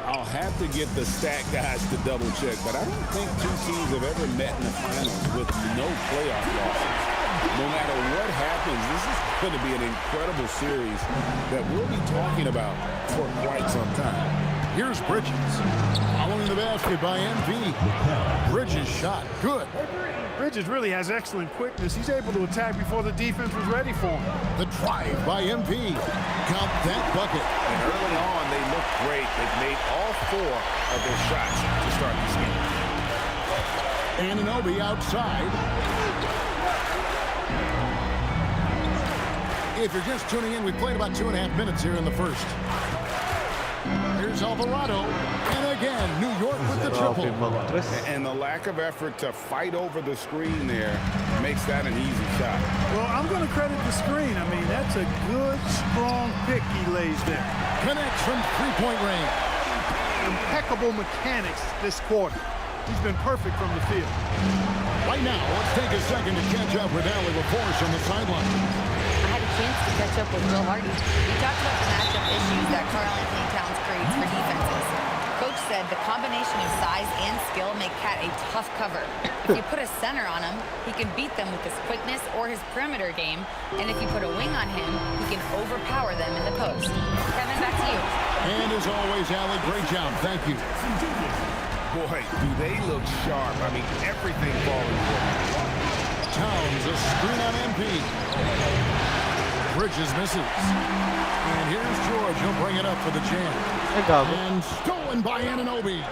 I'll have to get the stat guys to double check, but I don't think 2 teams have ever met in the finals with no playoff losses. No matter what happens, this is going to be an incredible series that we'll be talking about for quite some time. Here's Bridges. Following the basket by MP. Bridges shot. Good. Bridges really has excellent quickness. He's able to attack before the defense was ready for him. The drive by MP. Count that bucket. And early on, they looked great. They've made all 4 of their shots to start this game. Anunoby outside. If you're just tuning in, we've played about 2.5 minutes here in the first. Here's Alvarado. And again, New York with the triple. And the lack of effort to fight over the screen there makes that an easy shot. Well, I'm going to credit the screen. I mean, that's a good, strong pick he lays there. Connects from three-point range. Impeccable mechanics this quarter. He's been perfect from the field. Right now, let's take a second to catch up with Allie LaForce on the sideline. I had a chance to catch up with Bill Hardy. We talked about the matchup issues that Karl Anthony Towns creates for defenses. Coach said the combination of size and skill make Cat a tough cover. If you put a center on him, he can beat them with his quickness or his perimeter game. And if you put a wing on him, he can overpower them in the post. Kevin, back to you. And as always, Allie, great job. Thank you. Boy, do they look sharp. I mean, everything falling for. Towns, a screen on MP. Bridges misses. And here's George. He'll bring it up for the jam. And stolen by Anunoby.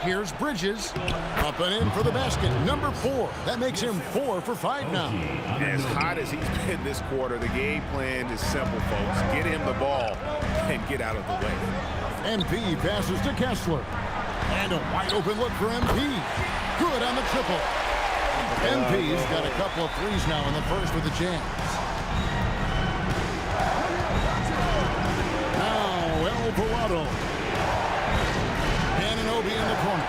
Here's Bridges. Up and in for the basket. Number 4. That makes him 4 for 5 now. As hot as he's been this quarter, the game plan is simple, folks. Get him the ball and get out of the way. MP passes to Kessler. And a wide open look for MP. Good on the triple. MP's got a couple of threes now in the first with the Jams. Now Alvarado. Anunoby in the corner.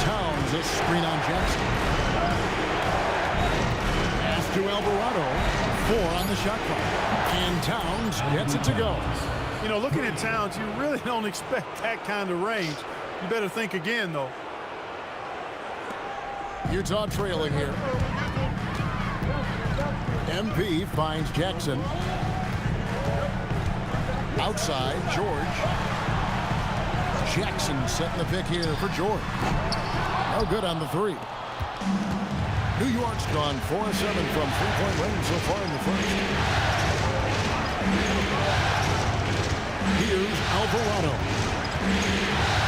Towns a screen on Jackson. Pass to Alvarado. 4 on the shot clock. And Towns gets it to go. You know, looking at Towns, you really don't expect that kind of range. You better think again, though. Utah trailing here. MP finds Jackson. Outside, George. Jackson setting the pick here for George. No good on the 3. New York's gone 4-7 from three-point range so far in the first. Here's Alvarado.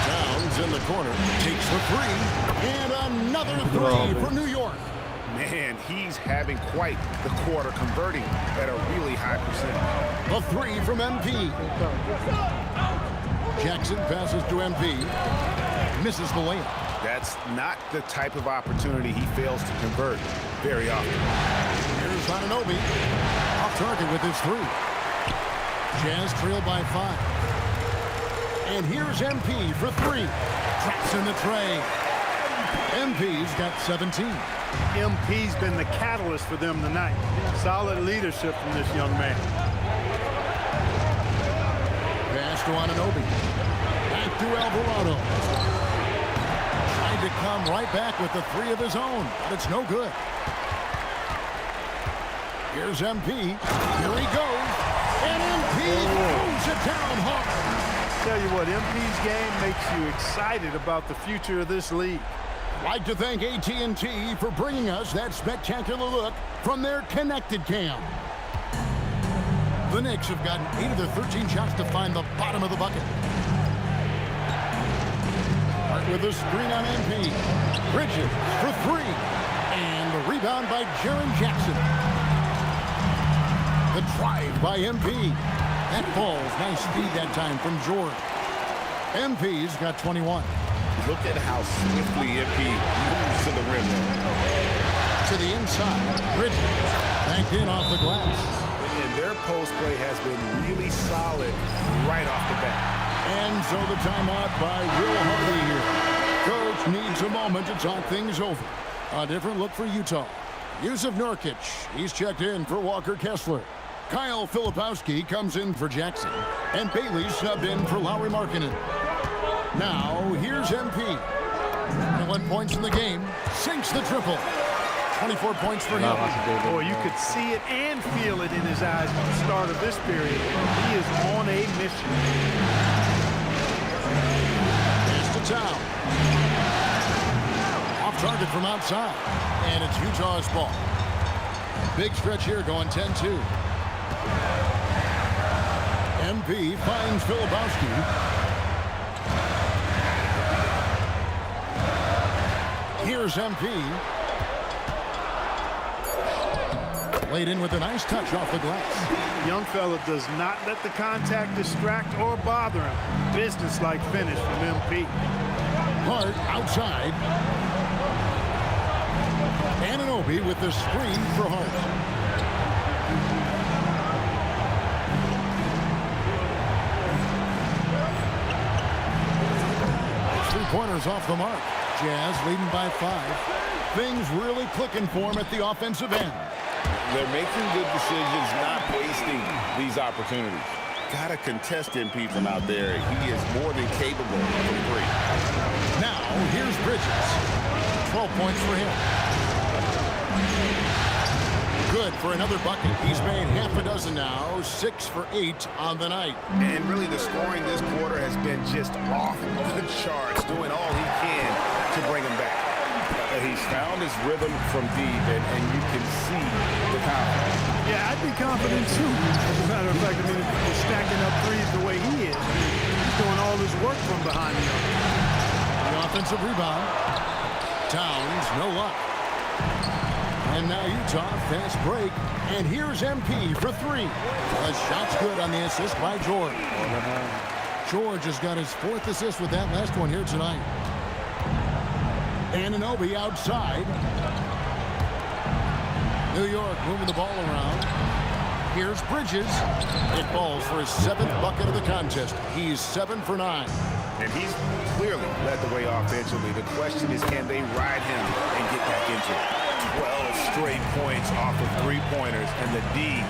Towns in the corner, takes the 3, and another 3 for New York. Man, he's having quite the quarter, converting at a really high percentage. The 3 from MP. Jackson passes to MP. Misses the layup. That's not the type of opportunity he fails to convert very often. Here's Anunoby. Off target with his 3. Jazz trail by 5. And here's MP for 3. Traps in the tray. MP's got 17. MP's been the catalyst for them tonight. Solid leadership from this young man. Pass to Anunoby. Back to Alvarado. Tried to come right back with the 3 of his own, but it's no good. Here's MP. Here he goes. And MP throws it down hard. Tell you what, MP's game makes you excited about the future of this league. Like to thank AT&T for bringing us that spectacular look from their connected cam. The Knicks have gotten 8 of their 13 shots to find the bottom of the bucket. Hart with a screen on MP. Bridges for 3. And the rebound by Jaren Jackson. The drive by MP. That falls. Nice speed that time from George. MP's got 21. Look at how swiftly MP moves to the rim. To the inside. Bridges backed in off the glass. And their post play has been really solid right off the bat. And so the timeout by Will Hardy here. Coach needs a moment to talk things over. A different look for Utah. Yusuf Nurkic, he's checked in for Walker Kessler. Kyle Filipowski comes in for Jackson. And Bailey subbed in for Lauri Markkanen. Now, here's MP. 21 points in the game. Sinks the triple. 24 points for him. Boy, you could see it and feel it in his eyes at the start of this period. He is on a mission. Town. Off target from outside. And it's Utah's ball. Big stretch here going 10-2. MP finds Filipowski. Here's MP. Laid in with a nice touch off the glass. Young fella does not let the contact distract or bother him. Business-like finish from MP. Hart outside. Anunoby with the screen for Hart. Three-pointers off the mark. Jazz leading by 5. Things really clicking for him at the offensive end. They're making good decisions, not wasting these opportunities. Got to contest MP from out there. He is more than capable from 3. Now, here's Bridges. 12 points for him. Good for another bucket. He's made half a dozen now. 6 for 8 on the night. And really, the scoring this quarter has been just off the charts, doing all he can to bring him back. He's found his rhythm from deep, and you can see the confidence. Yeah, I'd be confident too. As a matter of fact, I mean, if he's stacking up threes the way he is, he's doing all his work from behind the arc. The offensive rebound. Towns, no luck. And now Utah, fast break. And here's MP for 3. The shot's good on the assist by George. George has got his 4th assist with that last one here tonight. Anunoby outside. New York moving the ball around. Here's Bridges. It falls for his 7th bucket of the contest. He's 7 for 9. And he's clearly led the way offensively. The question is, can they ride him and get back into it? 12 straight points off of 3-pointers, and the D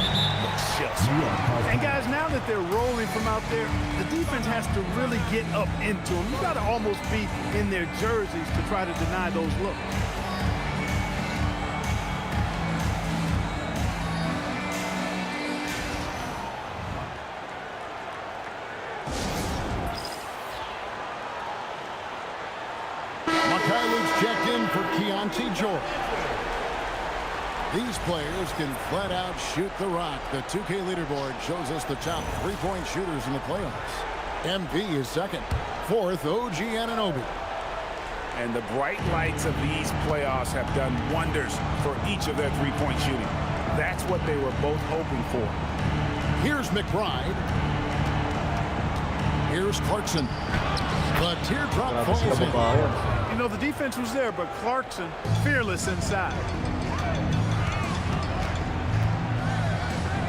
looks just good. And guys, now that they're rolling from out there, the defense has to really get up into them. You got to almost be in their jerseys to try to deny those looks. Mikhailuk's checked in for Keontae George. These players can flat out shoot the rock. The 2K leaderboard shows us the top 3-point shooters in the playoffs. MP is 2nd. 4th, OG Anunoby. And the bright lights of these playoffs have done wonders for each of their 3-point shooting. That's what they were both hoping for. Here's McBride. Here's Clarkson. The teardrop falls in. You know, the defense was there, but Clarkson fearless inside.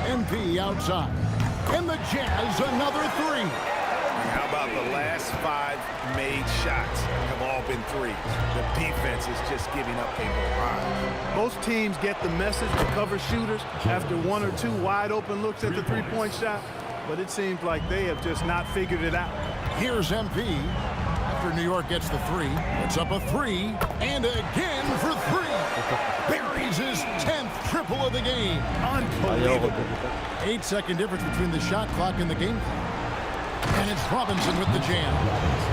MP outside. And the Jazz another 3. And how about the last 5 made shots have all been 3s? The defense is just giving up a barrage. Most teams get the message to cover shooters after 1 or 2 wide open looks at the 3-point shot, but it seems like they have just not figured it out. Here's MP. After New York gets the 3, it's up a 3, and again for 3. Buries his 10th triple of the game. Unbelievable. 8-second difference between the shot clock and the game clock. And it's Robinson with the jam.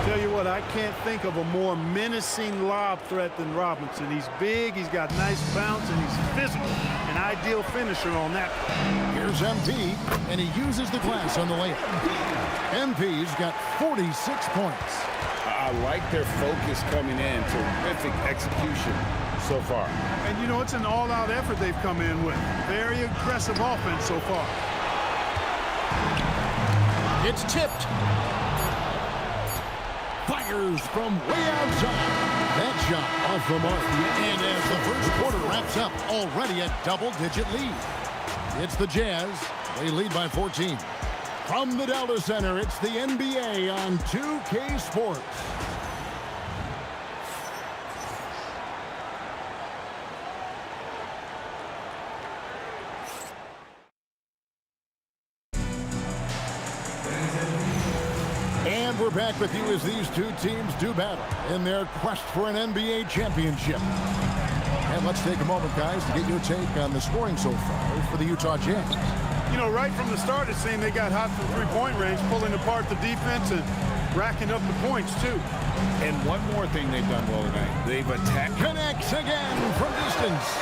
Tell you what, I can't think of a more menacing lob threat than Robinson. He's big, he's got nice bounce, and he's physical. An ideal finisher on that. Here's MP, and he uses the glass on the layup. MP's got 46 points. I like their focus coming in. Terrific execution so far. And, you know, it's an all-out effort they've come in with. Very aggressive offense so far. It's tipped. Fires from way outside. That shot off the mark. And as the first quarter wraps up, already a double-digit lead. It's the Jazz. They lead by 14. From the Delta Center, it's the NBA on 2K Sports. And we're back with you as these two teams do battle in their quest for an NBA championship. And let's take a moment, guys, to get your take on the scoring so far for the Utah Jazz. You know, right from the start, it seemed they got hot from three-point range, pulling apart the defense and racking up the points, too. And one more thing they've done well tonight. They've attacked. Connects again from distance.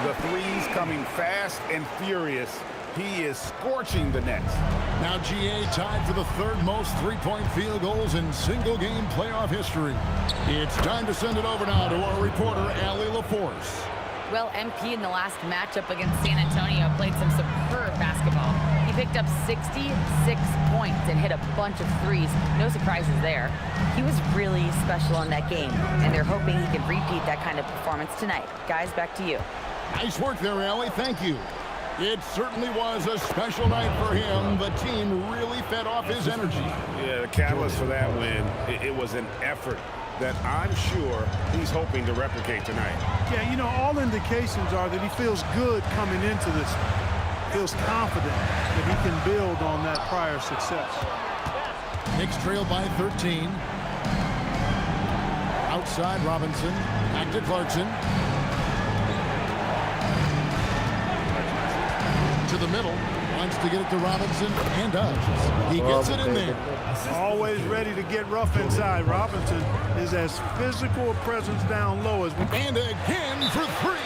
The threes coming fast and furious. He is scorching the nets. Now GA tied for the third most three-point field goals in single-game playoff history. It's time to send it over now to our reporter, Allie LaForce. Well, MP in the last matchup against San Antonio played some superb basketball. He picked up 66 points and hit a bunch of threes. No surprises there. He was really special in that game, and they're hoping he can repeat that kind of performance tonight. Guys, back to you. Nice work there, Allie. Thank you. It certainly was a special night for him. The team really fed off his energy. Yeah, the catalyst for that win, it was an effort that I'm sure he's hoping to replicate tonight. Yeah, you know, all indications are that he feels good coming into this. Feels confident that he can build on that prior success. Knicks trail by 13. Outside Robinson. Back to Clarkson. To the middle. Wants to get it to Robinson and does. He gets it in there. Always ready to get rough inside. Robinson is as physical a presence down low as we can. And again for three.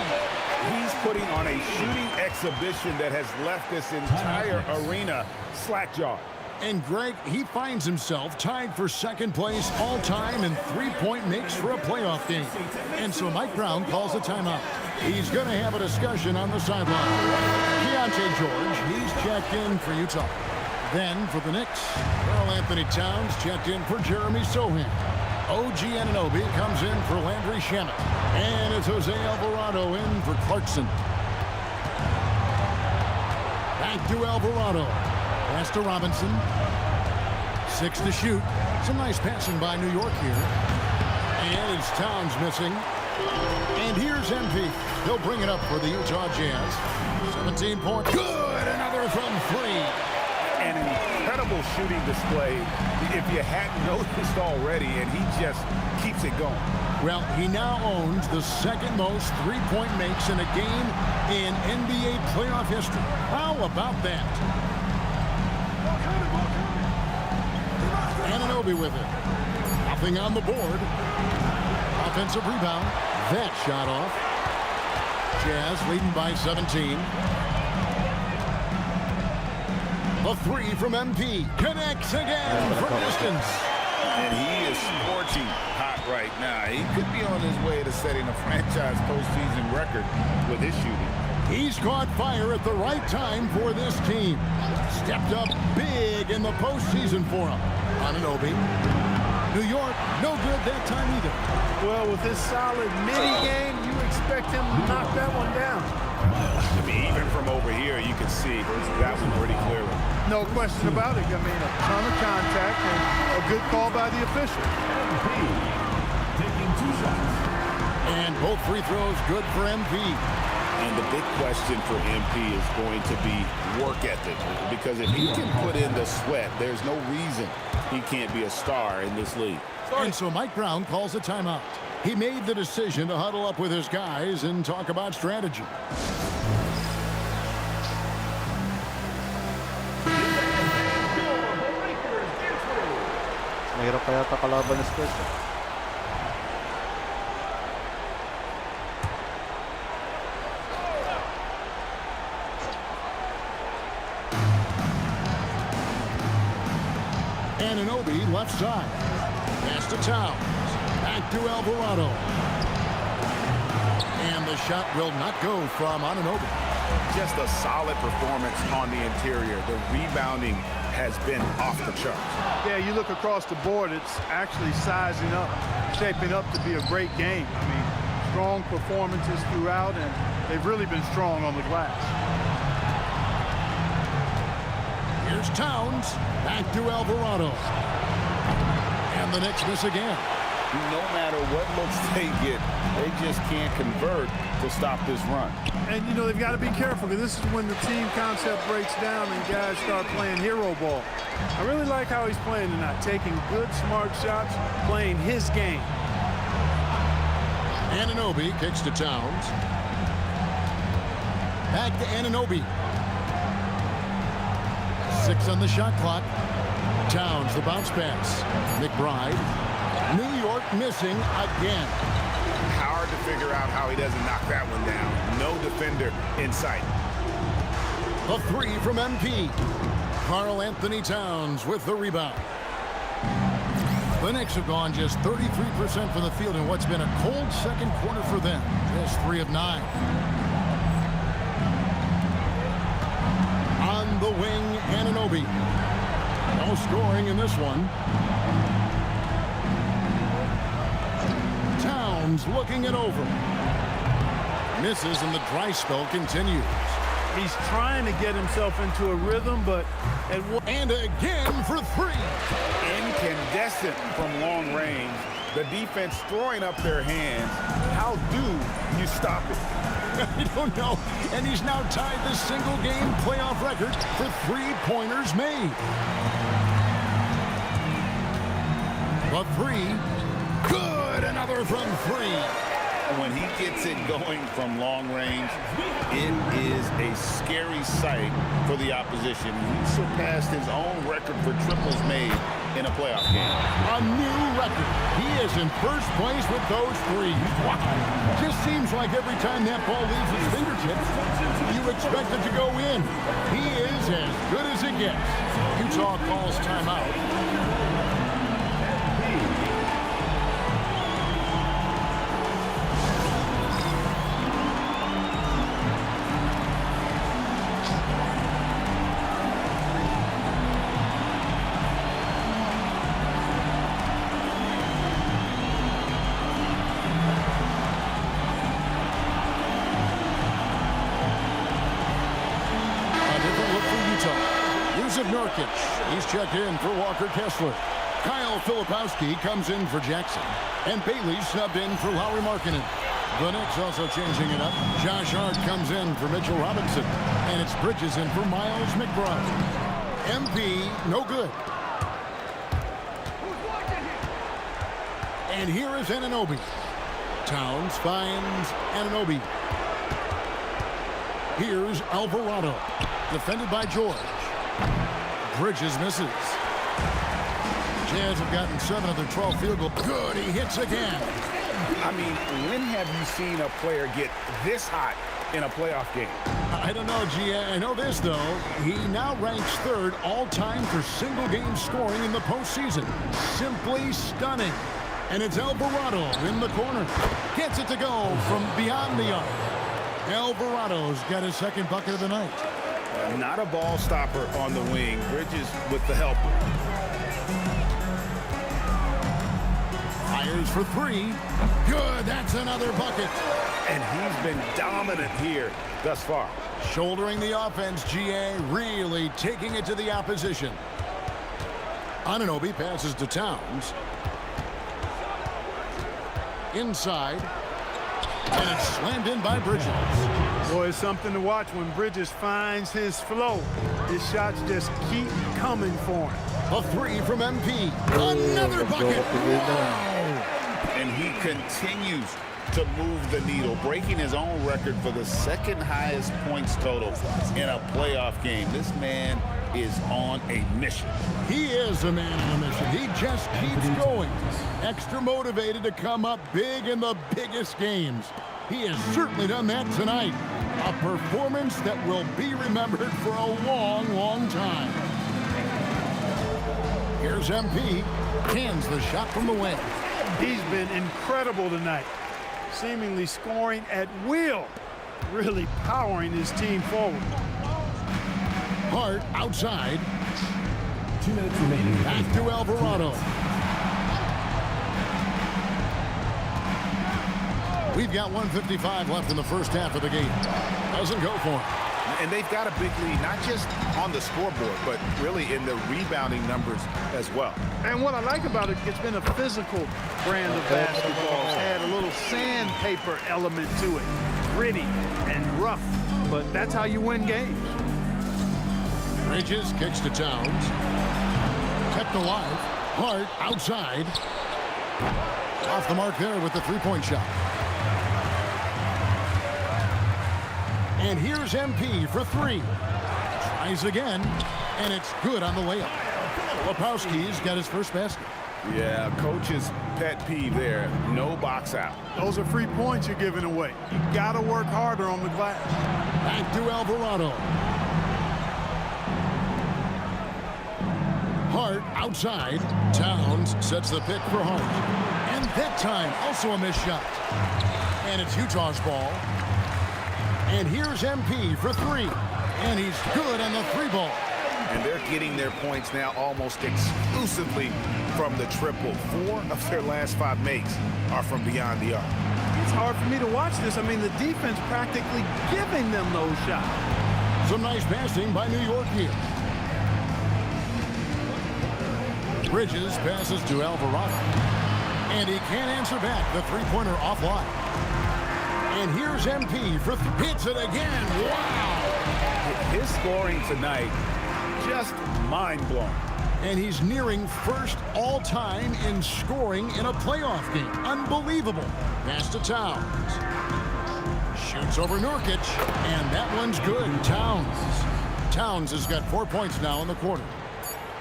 He's putting on a shooting exhibition that has left this entire arena slack-jawed. And Greg, he finds himself tied for second place all-time in three-point makes for a playoff game. And so Mike Brown calls a timeout. He's going to have a discussion on the sideline. Keontae George, he's checked in for Utah. Then for the Knicks, Karl Anthony Towns checked in for Jeremy Sohan. OG Anunoby comes in for Landry Shamet. And it's Jose Alvarado in for Clarkson. Back to Alvarado. Pass to Robinson. 6 to shoot. Some nice passing by New York here. And it's Towns missing. And here's MP. He'll bring it up for the Utah Jazz. 17 points. Good! Another from three. An incredible shooting display if you hadn't noticed already, and he just keeps it going. Well, he now owns the second most three-point makes in a game in NBA playoff history. How about that? Anunoby with it. Nothing on the board. Offensive rebound. That shot off. Jazz leading by 17. The three from MP connects again from distance. And he is scorching hot right now. He could be on his way to setting a franchise postseason record with his shooting. He's caught fire at the right time for this team. Stepped up big in the postseason for him. Anunoby. New York, no good that time either. Well, with his solid mini-game, you expect him to knock that one down. I mean, even from over here, you can see that one pretty clearly. No question about it. I mean, a ton of contact and a good call by the official. Taking 2 shots. And both free throws good for MP. And the big question for MP is going to be work ethic. Because if he can put in the sweat, there's no reason he can't be a star in this league. And so Mike Brown calls a timeout. He made the decision to huddle up with his guys and talk about strategy. Mahirap pa yata kalaban ng Spurs. Anunoby left side. Pass to Towns. Back to Alvarado. And the shot will not go from Anunoby. Just a solid performance on the interior. The rebounding has been off the charts. Yeah, you look across the board, it's actually sizing up, shaping up to be a great game. I mean, strong performances throughout, and they've really been strong on the glass. Here's Towns. Back to Alvarado. And the Knicks miss again. No matter what looks they get, they just can't convert to stop this run. And, you know, they've got to be careful because this is when the team concept breaks down and guys start playing hero ball. I really like how he's playing tonight, taking good, smart shots, playing his game. Anunoby kicks to Towns. Back to Anunoby. 6 on the shot clock. Towns, the bounce pass. McBride. New York missing again. Hard to figure out how he doesn't knock that one down. No defender in sight. A three from MP. Karl Anthony Towns with the rebound. The Knicks have gone just 33% from the field in what's been a cold second quarter for them. Just 3 of 9. On the wing, Anunoby. No scoring in this one. Towns looking it over. Misses and the dry spell continues. He's trying to get himself into a rhythm, but and again for 3. Incandescent from long range. The defense throwing up their hands. How do you stop it? I don't know. And he's now tied the single-game playoff record for 3-pointers made. The 3. Good. Another from 3. When he gets it going from long range, it is a scary sight for the opposition. He surpassed his own record for triples made in a playoff game. A new record. He is in first place with those 3. Wow. Just seems like every time that ball leaves his fingertips, you expect it to go in. He is as good as it gets. Utah calls timeout. He's checked in for Walker Kessler. Kyle Filipowski comes in for Jackson. And Bailey snubbed in for Lauri Markkanen. The Knicks also changing it up. Josh Hart comes in for Mitchell Robinson. And it's Bridges in for Miles McBride. MP, no good. And here is Anunoby. Towns finds Anunoby. Here's Alvarado. Defended by George. Bridges misses. Jazz have gotten 7 of their 12 field goals. Good, he hits again. I mean, when have you seen a player get this hot in a playoff game? I don't know, G. I know this, though. He now ranks 3rd all-time for single-game scoring in the postseason. Simply stunning. And it's Alvarado in the corner. Gets it to go from beyond the arc. Alvarado's got his 2nd bucket of the night. Not a ball stopper on the wing. Bridges with the help. Fires for 3. Good, that's another bucket. And he's been dominant here thus far. Shouldering the offense, GA, really taking it to the opposition. Anunoby passes to Towns. Inside. And it's slammed in by Bridges. Boy, it's something to watch when Bridges finds his flow. His shots just keep coming for him. A 3 from MP. Another bucket. And he continues to move the needle, breaking his own record for the 2nd highest points total in a playoff game. This man is on a mission. He is a man on a mission. He just keeps going. Extra motivated to come up big in the biggest games. He has certainly done that tonight. A performance that will be remembered for a long, long time. Here's MP. Hands the shot from the wing. He's been incredible tonight. Seemingly scoring at will. Really powering his team forward. Hart outside. 2 minutes remaining. Back to Alvarado. We've got 1:55 left in the first half of the game. Doesn't go for him. And they've got a big lead, not just on the scoreboard, but really in the rebounding numbers as well. And what I like about it, it's been a physical brand of basketball. It's had a little sandpaper element to it. Gritty and rough, but that's how you win games. Bridges kicks to Towns. Kept alive. Hart outside. Off the mark there with the three-point shot. And here's MP for 3. Tries again, and it's good on the layup. Lepowski's got his first basket. Yeah, coach is pet peeve there. No box out. Those are free points you're giving away. You got to work harder on the glass. Back to Alvarado. Hart outside. Towns sets the pick for Hart. And that time, also a missed shot. And it's Utah's ball. And here's MP for three. And he's good on the three ball. And they're getting their points now almost exclusively from the triple. 4 of their last 5 makes are from beyond the arc. It's hard for me to watch this. I mean, the defense practically giving them those shots. Some nice passing by New York here. Bridges passes to Alvarado. And he can't answer back. The three-pointer offline. And here's MP for hits it again. Wow! His scoring tonight, just mind-blowing. And he's nearing first all-time in scoring in a playoff game. Unbelievable. Pass to Towns. Shoots over Nurkic, and that one's good. Towns has got 4 points now in the quarter.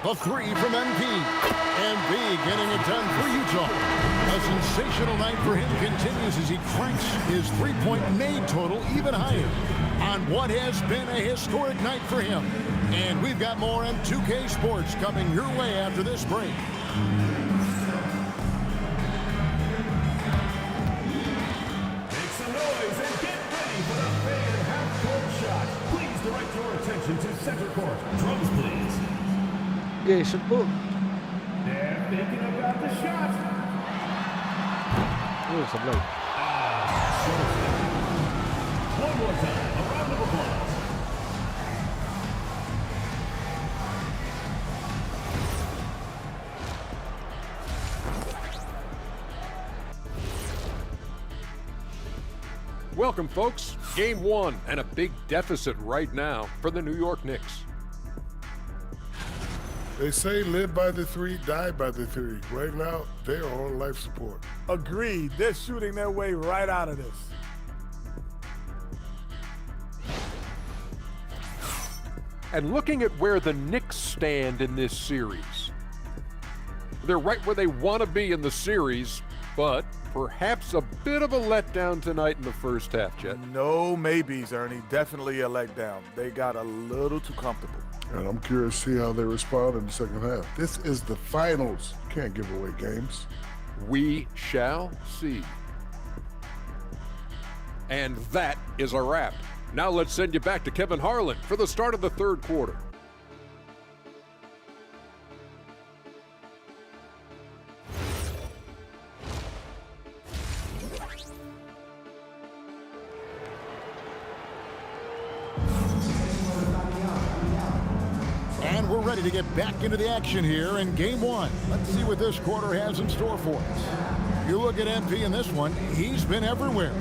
The three from MP. MP getting it done for Utah. A sensational night for him continues as he cranks his three-point made total even higher on what has been a historic night for him. And we've got more M2K Sports coming your way after this break. Make some noise and get ready for the fan half-court shot. Please direct your attention to center court. Drums, please. Okay, simple. They're thinking about the shot. Oh, sablay. One more time. A round of applause. Welcome, folks. Game 1 and a big deficit right now for the New York Knicks. They say live by the 3, die by the 3. Right now, they're on life support. Agreed. They're shooting their way right out of this. And looking at where the Knicks stand in this series, they're right where they want to be in the series, but perhaps a bit of a letdown tonight in the first half, Jet. No maybes, Ernie. Definitely a letdown. They got a little too comfortable. And I'm curious to see how they respond in the second half. This is the finals. Can't give away games. We shall see. And that is a wrap. Now let's send you back to Kevin Harlan for the start of the third quarter. And we're ready to get back into the action here in game 1. Let's see what this quarter has in store for us. You look at MP in this one, he's been everywhere.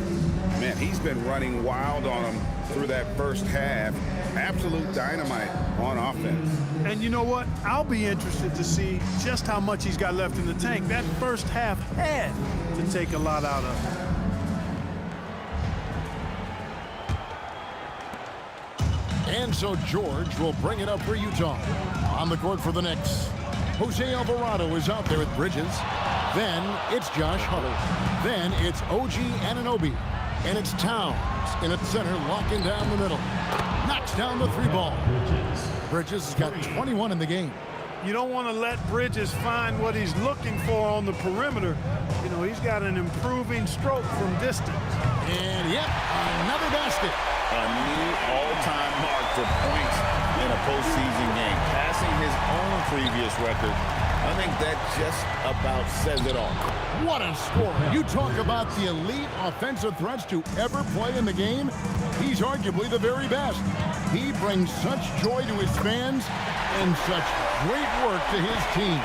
Man, he's been running wild on him through that first half. Absolute dynamite on offense. And you know what? I'll be interested to see just how much he's got left in the tank. That first half had to take a lot out of him. And so George will bring it up for Utah. On the court for the Knicks, Jose Alvarado is out there with Bridges. Then it's Josh Hart. Then it's OG Anunoby. And it's Towns in its center, locking down the middle. Knocks down the three ball. Bridges has got 21 in the game. You don't want to let Bridges find what he's looking for on the perimeter. You know, he's got an improving stroke from distance. And yep, another basket. A new all-time mark for points in a postseason game, passing his own previous record. I think that just about says it all. What a score. You talk about the elite offensive threats to ever play in the game. He's arguably the very best. He brings such joy to his fans and such great work to his team.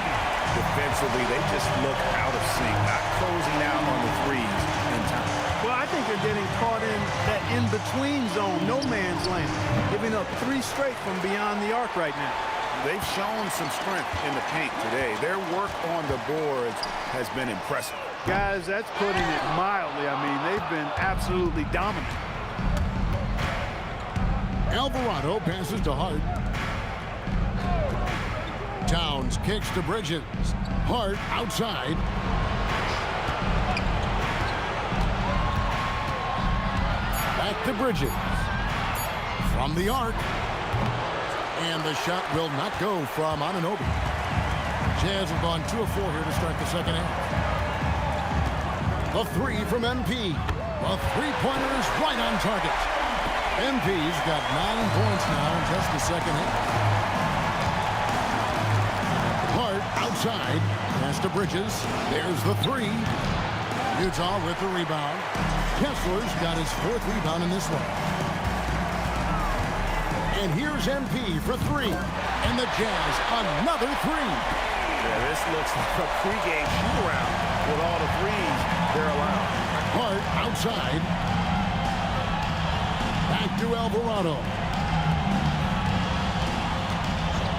Defensively, they just look out of sync, not closing out on the threes in time. Well, I think they're getting caught in that in-between zone, no man's land, giving up 3 straight from beyond the arc right now. They've shown some strength in the paint today. Their work on the boards has been impressive. Guys, that's putting it mildly. I mean, they've been absolutely dominant. Alvarado passes to Hart. Towns kicks to Bridges. Hart outside. Back to Bridges. From the arc. And the shot will not go from Anunoby. Jazz have gone 2 of 4 here to start the second half. The three from MP. The three-pointer is right on target. MP's got 9 points now in just the second half. Hart outside. Pass to Bridges. There's the three. Utah with the rebound. Kessler's got his 4th rebound in this one. And here's MP for 3. And the Jazz, another 3. Yeah, this looks like a pregame shoot-around with all the threes they're allowed. Hart outside. Back to Alvarado.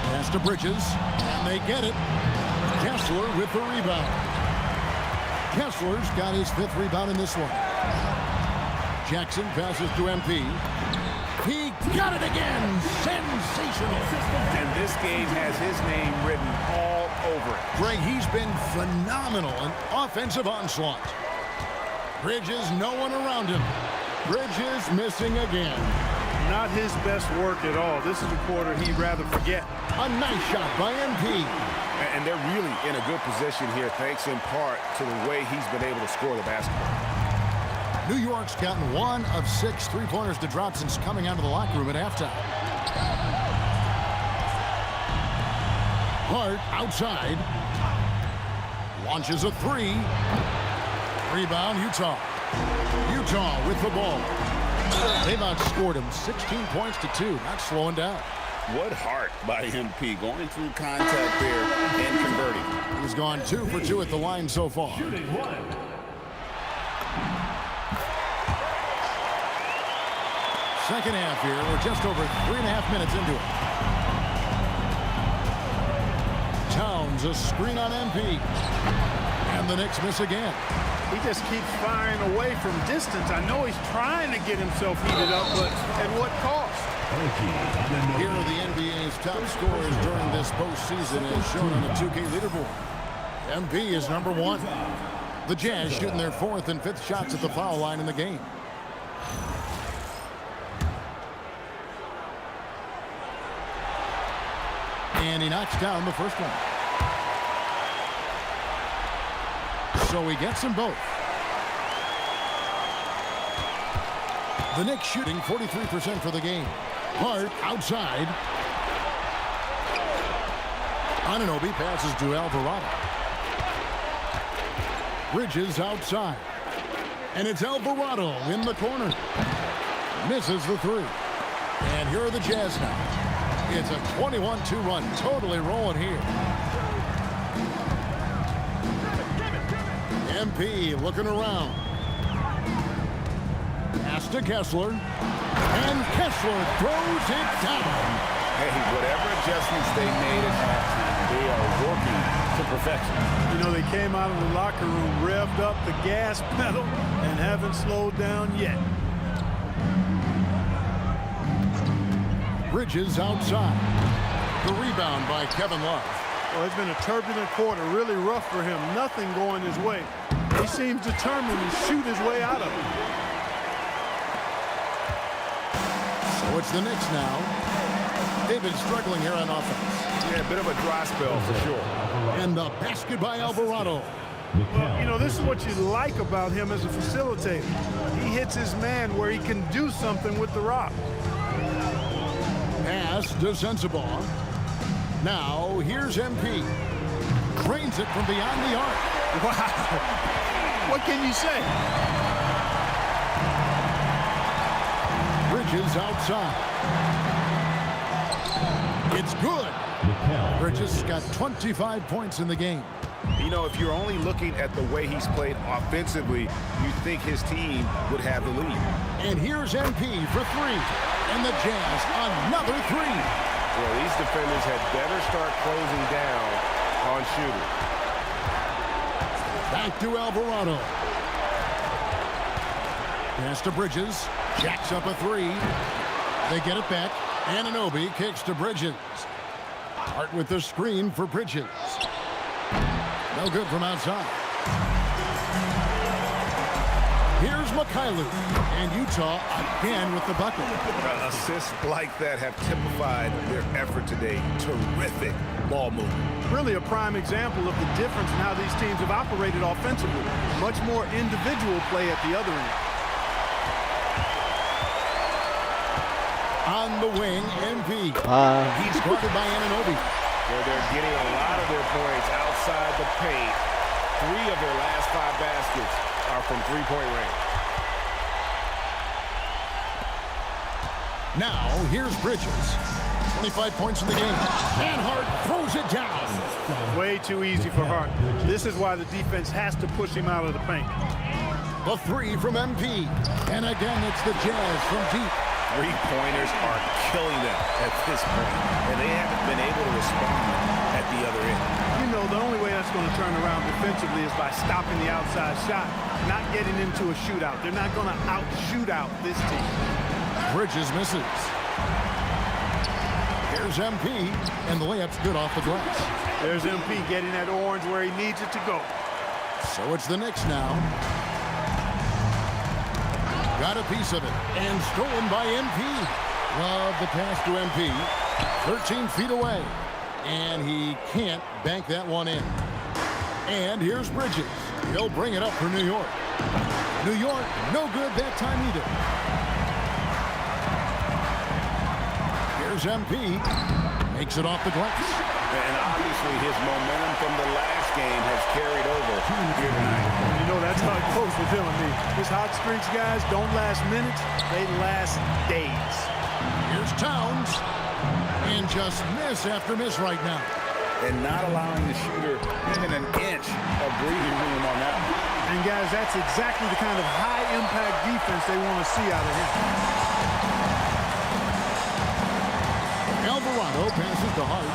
Pass to Bridges. And they get it. Kessler with the rebound. Kessler's got his 5th rebound in this one. Jackson passes to MP. He got it again. Sensational. And this game has his name written all over it. Greg, he's been phenomenal. An offensive onslaught. Bridges, no one around him. Bridges missing again. Not his best work at all. This is a quarter he'd rather forget. A nice shot by MP. And they're really in a good position here, thanks in part to the way he's been able to score the basketball. New York's gotten 1 of 6 three-pointers to drop since coming out of the locker room at halftime. Hart outside. Launches a 3. Rebound, Utah. Utah with the ball. They've outscored him 16 points to 2. Not slowing down. What heart by MP going through contact there and converting. He's gone 2 for 2 at the line so far. Shooting 1. Second half here. We're just over 3.5 minutes into it. Towns a screen on MP. And the Knicks miss again. He just keeps firing away from distance. I know he's trying to get himself heated up, but at what cost? Here are the NBA's top scorers during this postseason as shown on the 2K leaderboard. MP is number 1. The Jazz shooting their 4th and 5th shots at the foul line in the game. And he knocks down the first one. So he gets them both. The Knicks shooting 43% for the game. Hart outside. Anunoby passes to Alvarado. Bridges outside. And it's Alvarado in the corner. Misses the 3. And here are the Jazz now. It's a 21-2 run. Totally rolling here. MP looking around. Pass to Kessler. And Kessler throws it down. Hey, whatever adjustments they made at halftime, they are working to perfection. You know, they came out of the locker room, revved up the gas pedal, and haven't slowed down yet. Bridges outside. The rebound by Kevin Love. Well, it's been a turbulent quarter, really rough for him. Nothing going his way. He seems determined to shoot his way out of it. So it's the Knicks now. They've been struggling here on offense. Yeah, a bit of a dry spell for sure. And the basket by Alvarado. Well, you know, this is what you like about him as a facilitator. He hits his man where he can do something with the rock. Pass to Sensabaugh. Now, here's MP. Cranes it from beyond the arc. Wow. What can you say? Bridges outside. It's good. Bridges got 25 points in the game. You know, if you're only looking at the way he's played offensively, you'd think his team would have the lead. And here's MP for 3. And the Jazz, another 3. Well, these defenders had better start closing down on shooting. Back to Alvarado. Pass to Bridges. Jacks up a 3. They get it back. Anunoby kicks to Bridges. Hart with the screen for Bridges. No good from outside. Here's Mikhailu, and Utah again with the bucket. Assists like that have typified their effort today. Terrific ball movement. Really a prime example of the difference in how these teams have operated offensively. Much more individual play at the other end. On the wing, MP. He's guarded by Anunoby. Where they're getting a lot of their points outside the paint. 3 of their last 5 baskets are from three-point range. Now, here's Bridges. 25 points in the game. And Hart throws it down. Way too easy for Hart. This is why the defense has to push him out of the paint. The 3 from MP. And again, it's the Jazz from deep. Three-pointers are killing them at this point, and they haven't been able to respond at the other end. You know, the only way that's going to turn around defensively is by stopping the outside shot, not getting into a shootout. They're not going to out-shoot out this team. Bridges misses. Here's MP, and the layup's good off the glass. There's MP getting that orange where he needs it to go. So it's the Knicks now. Got a piece of it, and stolen by MP. Love the pass to MP. 13 feet away, and he can't bank that one in. And here's Bridges. He'll bring it up for New York. New York, no good that time either. Here's MP. Makes it off the glass. And obviously his momentum from the last game has carried over here tonight. You know, that's how it goes with him and me. His hot streaks, guys, don't last minutes. They last days. Here's Towns. And just miss after miss right now. And not allowing the shooter even an inch of breathing room on that one. And, guys, that's exactly the kind of high-impact defense they want to see out of him. Alvarado passes to Hart.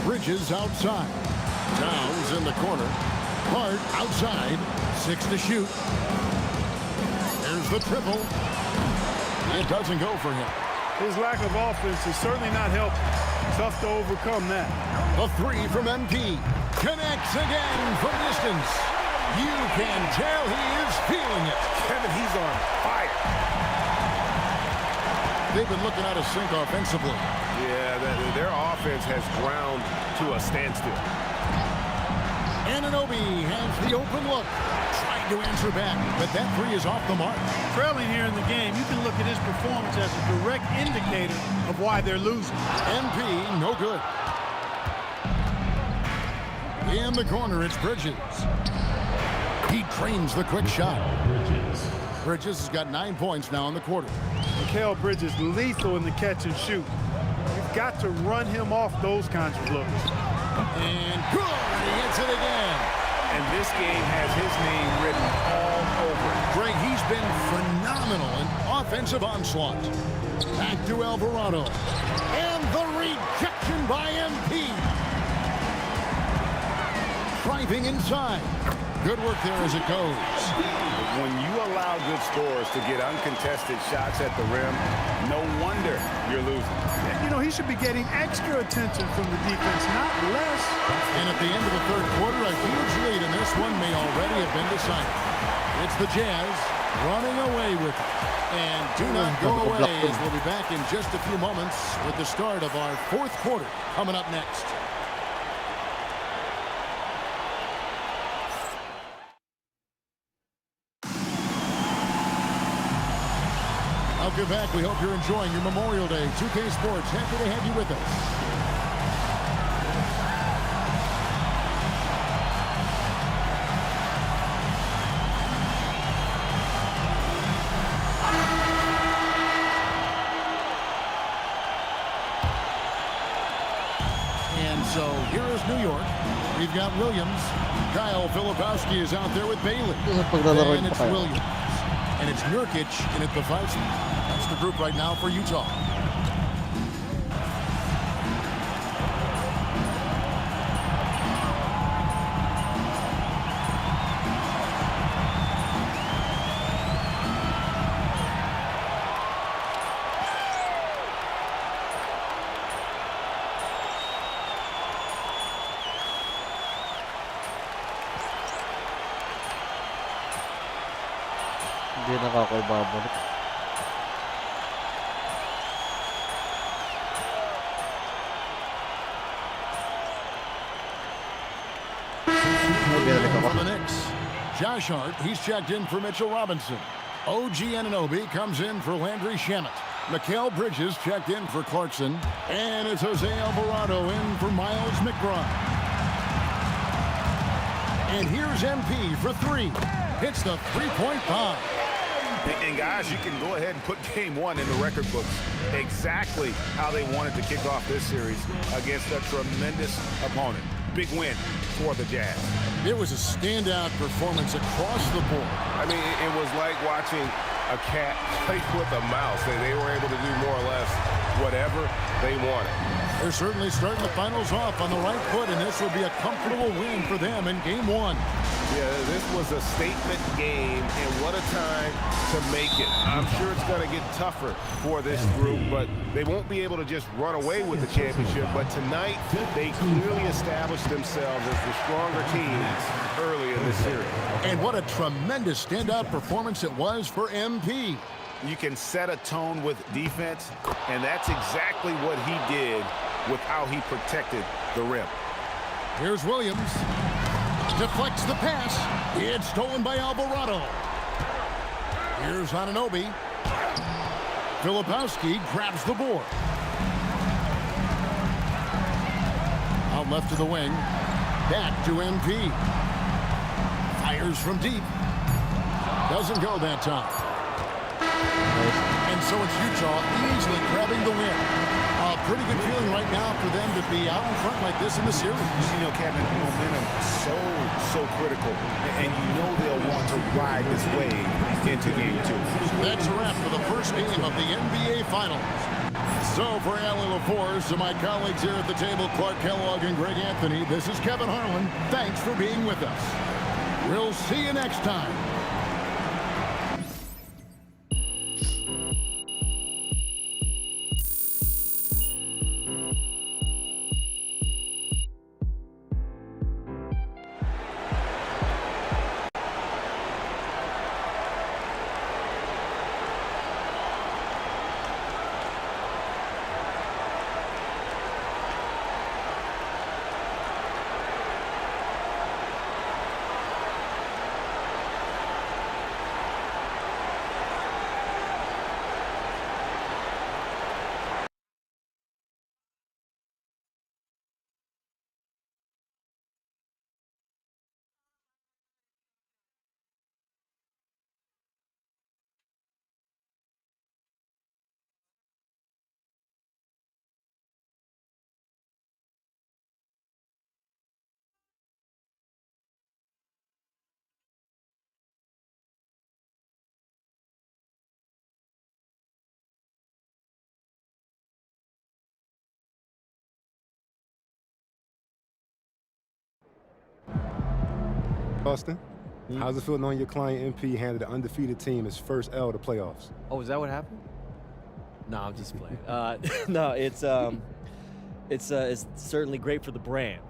Bridges outside. Towns in the corner. Hart outside. 6 to shoot. There's the triple. It doesn't go for him. His lack of offense is certainly not helping. Tough to overcome that. The 3 from MP. Connects again from distance. You can tell he is feeling it. Kevin, he's on fire. They've been looking out of sync offensively. Yeah, their offense has ground to a standstill. Anunoby has the open look. Trying to answer back, but that 3 is off the mark. Trailing here in the game, you can look at his performance as a direct indicator of why they're losing. MP, no good. In the corner, it's Bridges. He trains the quick shot. Bridges has got 9 points now in the quarter. Mikal Bridges lethal in the catch and shoot. You've got to run him off those kinds of looks. And good, he hits it again. And this game has his name written all over it. Greg, he's been phenomenal in offensive onslaught. Back to Alvarado. And the rejection by MP. Driving inside. Good work there as it goes. When you allow good scorers to get uncontested shots at the rim, no wonder you're losing. You know, he should be getting extra attention from the defense, not less. And at the end of the third quarter, a huge lead in this one may already have been decided. It's the Jazz running away with it. And do not go away, as we'll be back in just a few moments with the start of our fourth quarter coming up next. Welcome back. We hope you're enjoying your Memorial Day. 2K Sports, happy to have you with us. And so here is New York. We've got Williams. Kyle Filipowski is out there with Bailey. And it's Williams. And it's Nurkic in at the 5 spot. That's the group right now for Utah. Hindi na ako ibabalik. For the Knicks, Josh Hart, he's checked in for Mitchell Robinson. OG Anunoby comes in for Landry Shamet. Mikal Bridges checked in for Clarkson. And it's Jose Alvarado in for Miles McBride. And here's MP for three. Hits the three-point bomb. And guys, you can go ahead and put game one in the record books. Exactly how they wanted to kick off this series against a tremendous opponent. Big win for the Jazz. It was a standout performance across the board. I mean, it was like watching a cat play with a mouse. They were able to do more or less whatever they wanted. They're certainly starting the finals off on the right foot, and this would be a comfortable win for them in game one. Yeah, this was a statement game, and what a time to make it. I'm sure it's going to get tougher for this group, but they won't be able to just run away with the championship. But tonight, they clearly established themselves as the stronger team early in this series. And what a tremendous standout performance it was for MP. You can set a tone with defense, and that's exactly what he did with how he protected the rim. Here's Williams. Deflects the pass. It's stolen by Alvarado. Here's Anunoby. Filipowski grabs the board. Out left to the wing. Back to MP. Fires from deep. Doesn't go that time. And so it's Utah easily grabbing the win. A pretty good feeling right now for them to be out in front like this in the series. You know, Kevin, momentum so critical. And you know they'll want to ride this wave into game two. That's a wrap for the first game of the NBA Finals. So for Allie LaForce, to my colleagues here at the table, Clark Kellogg and Greg Anthony, this is Kevin Harlan. Thanks for being with us. We'll see you next time. Austin, how's it feel knowing your client MP handed an undefeated team his first L to playoffs? Oh, is that what happened? No, I'm just playing. No, it's certainly great for the brand.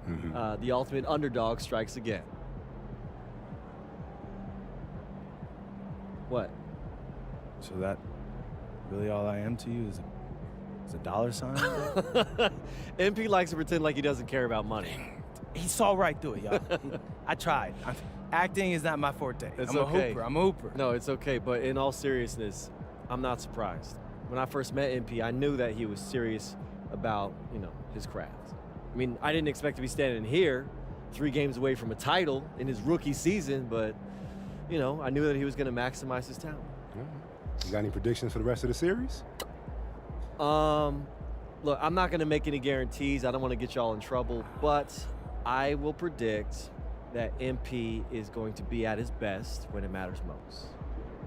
The ultimate underdog strikes again. What? So that really all I am to you is a dollar sign? MP likes to pretend like he doesn't care about money. He saw right through it, y'all. I tried. Acting is not my forte. I'm a hooper. No, it's okay. But in all seriousness, I'm not surprised. When I first met MP, I knew that he was serious about, his craft. I mean, I didn't expect to be standing here 3 games away from a title in his rookie season, but, I knew that he was going to maximize his talent. You got any predictions for the rest of the series? Look, I'm not going to make any guarantees. I don't want to get y'all in trouble, but I will predict that MP is going to be at his best when it matters most.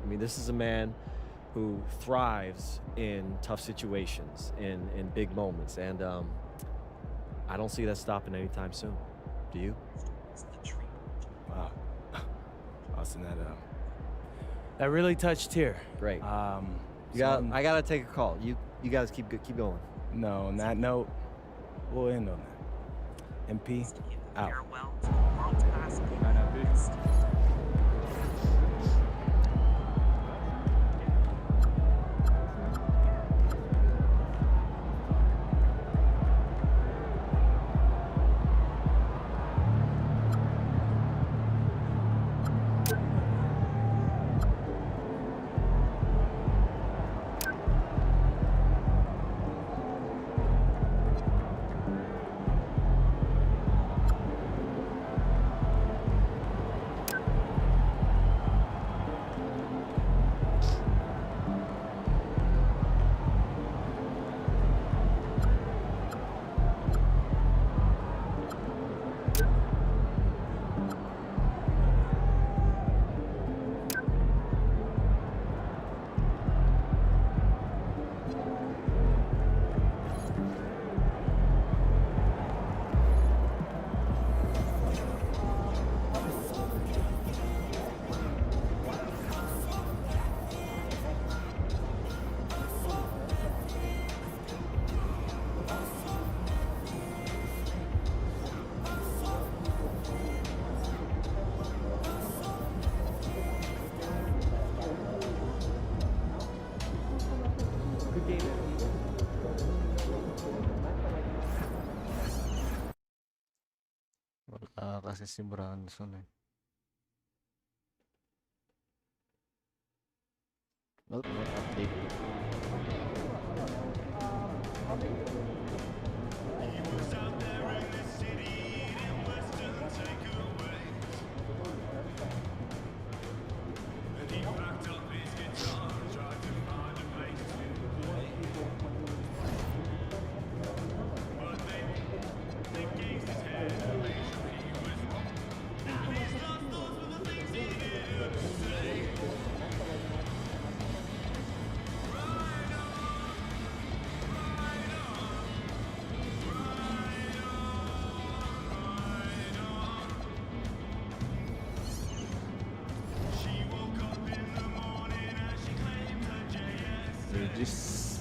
I mean, this is a man who thrives in tough situations, in big moments, and I don't see that stopping anytime soon. Do you? Wow. Austin, that really touched here. Great. I gotta take a call. You guys keep going. No, on that note, we'll end on that. MP out. kasi si Branson eh. Nope, may update. Regis.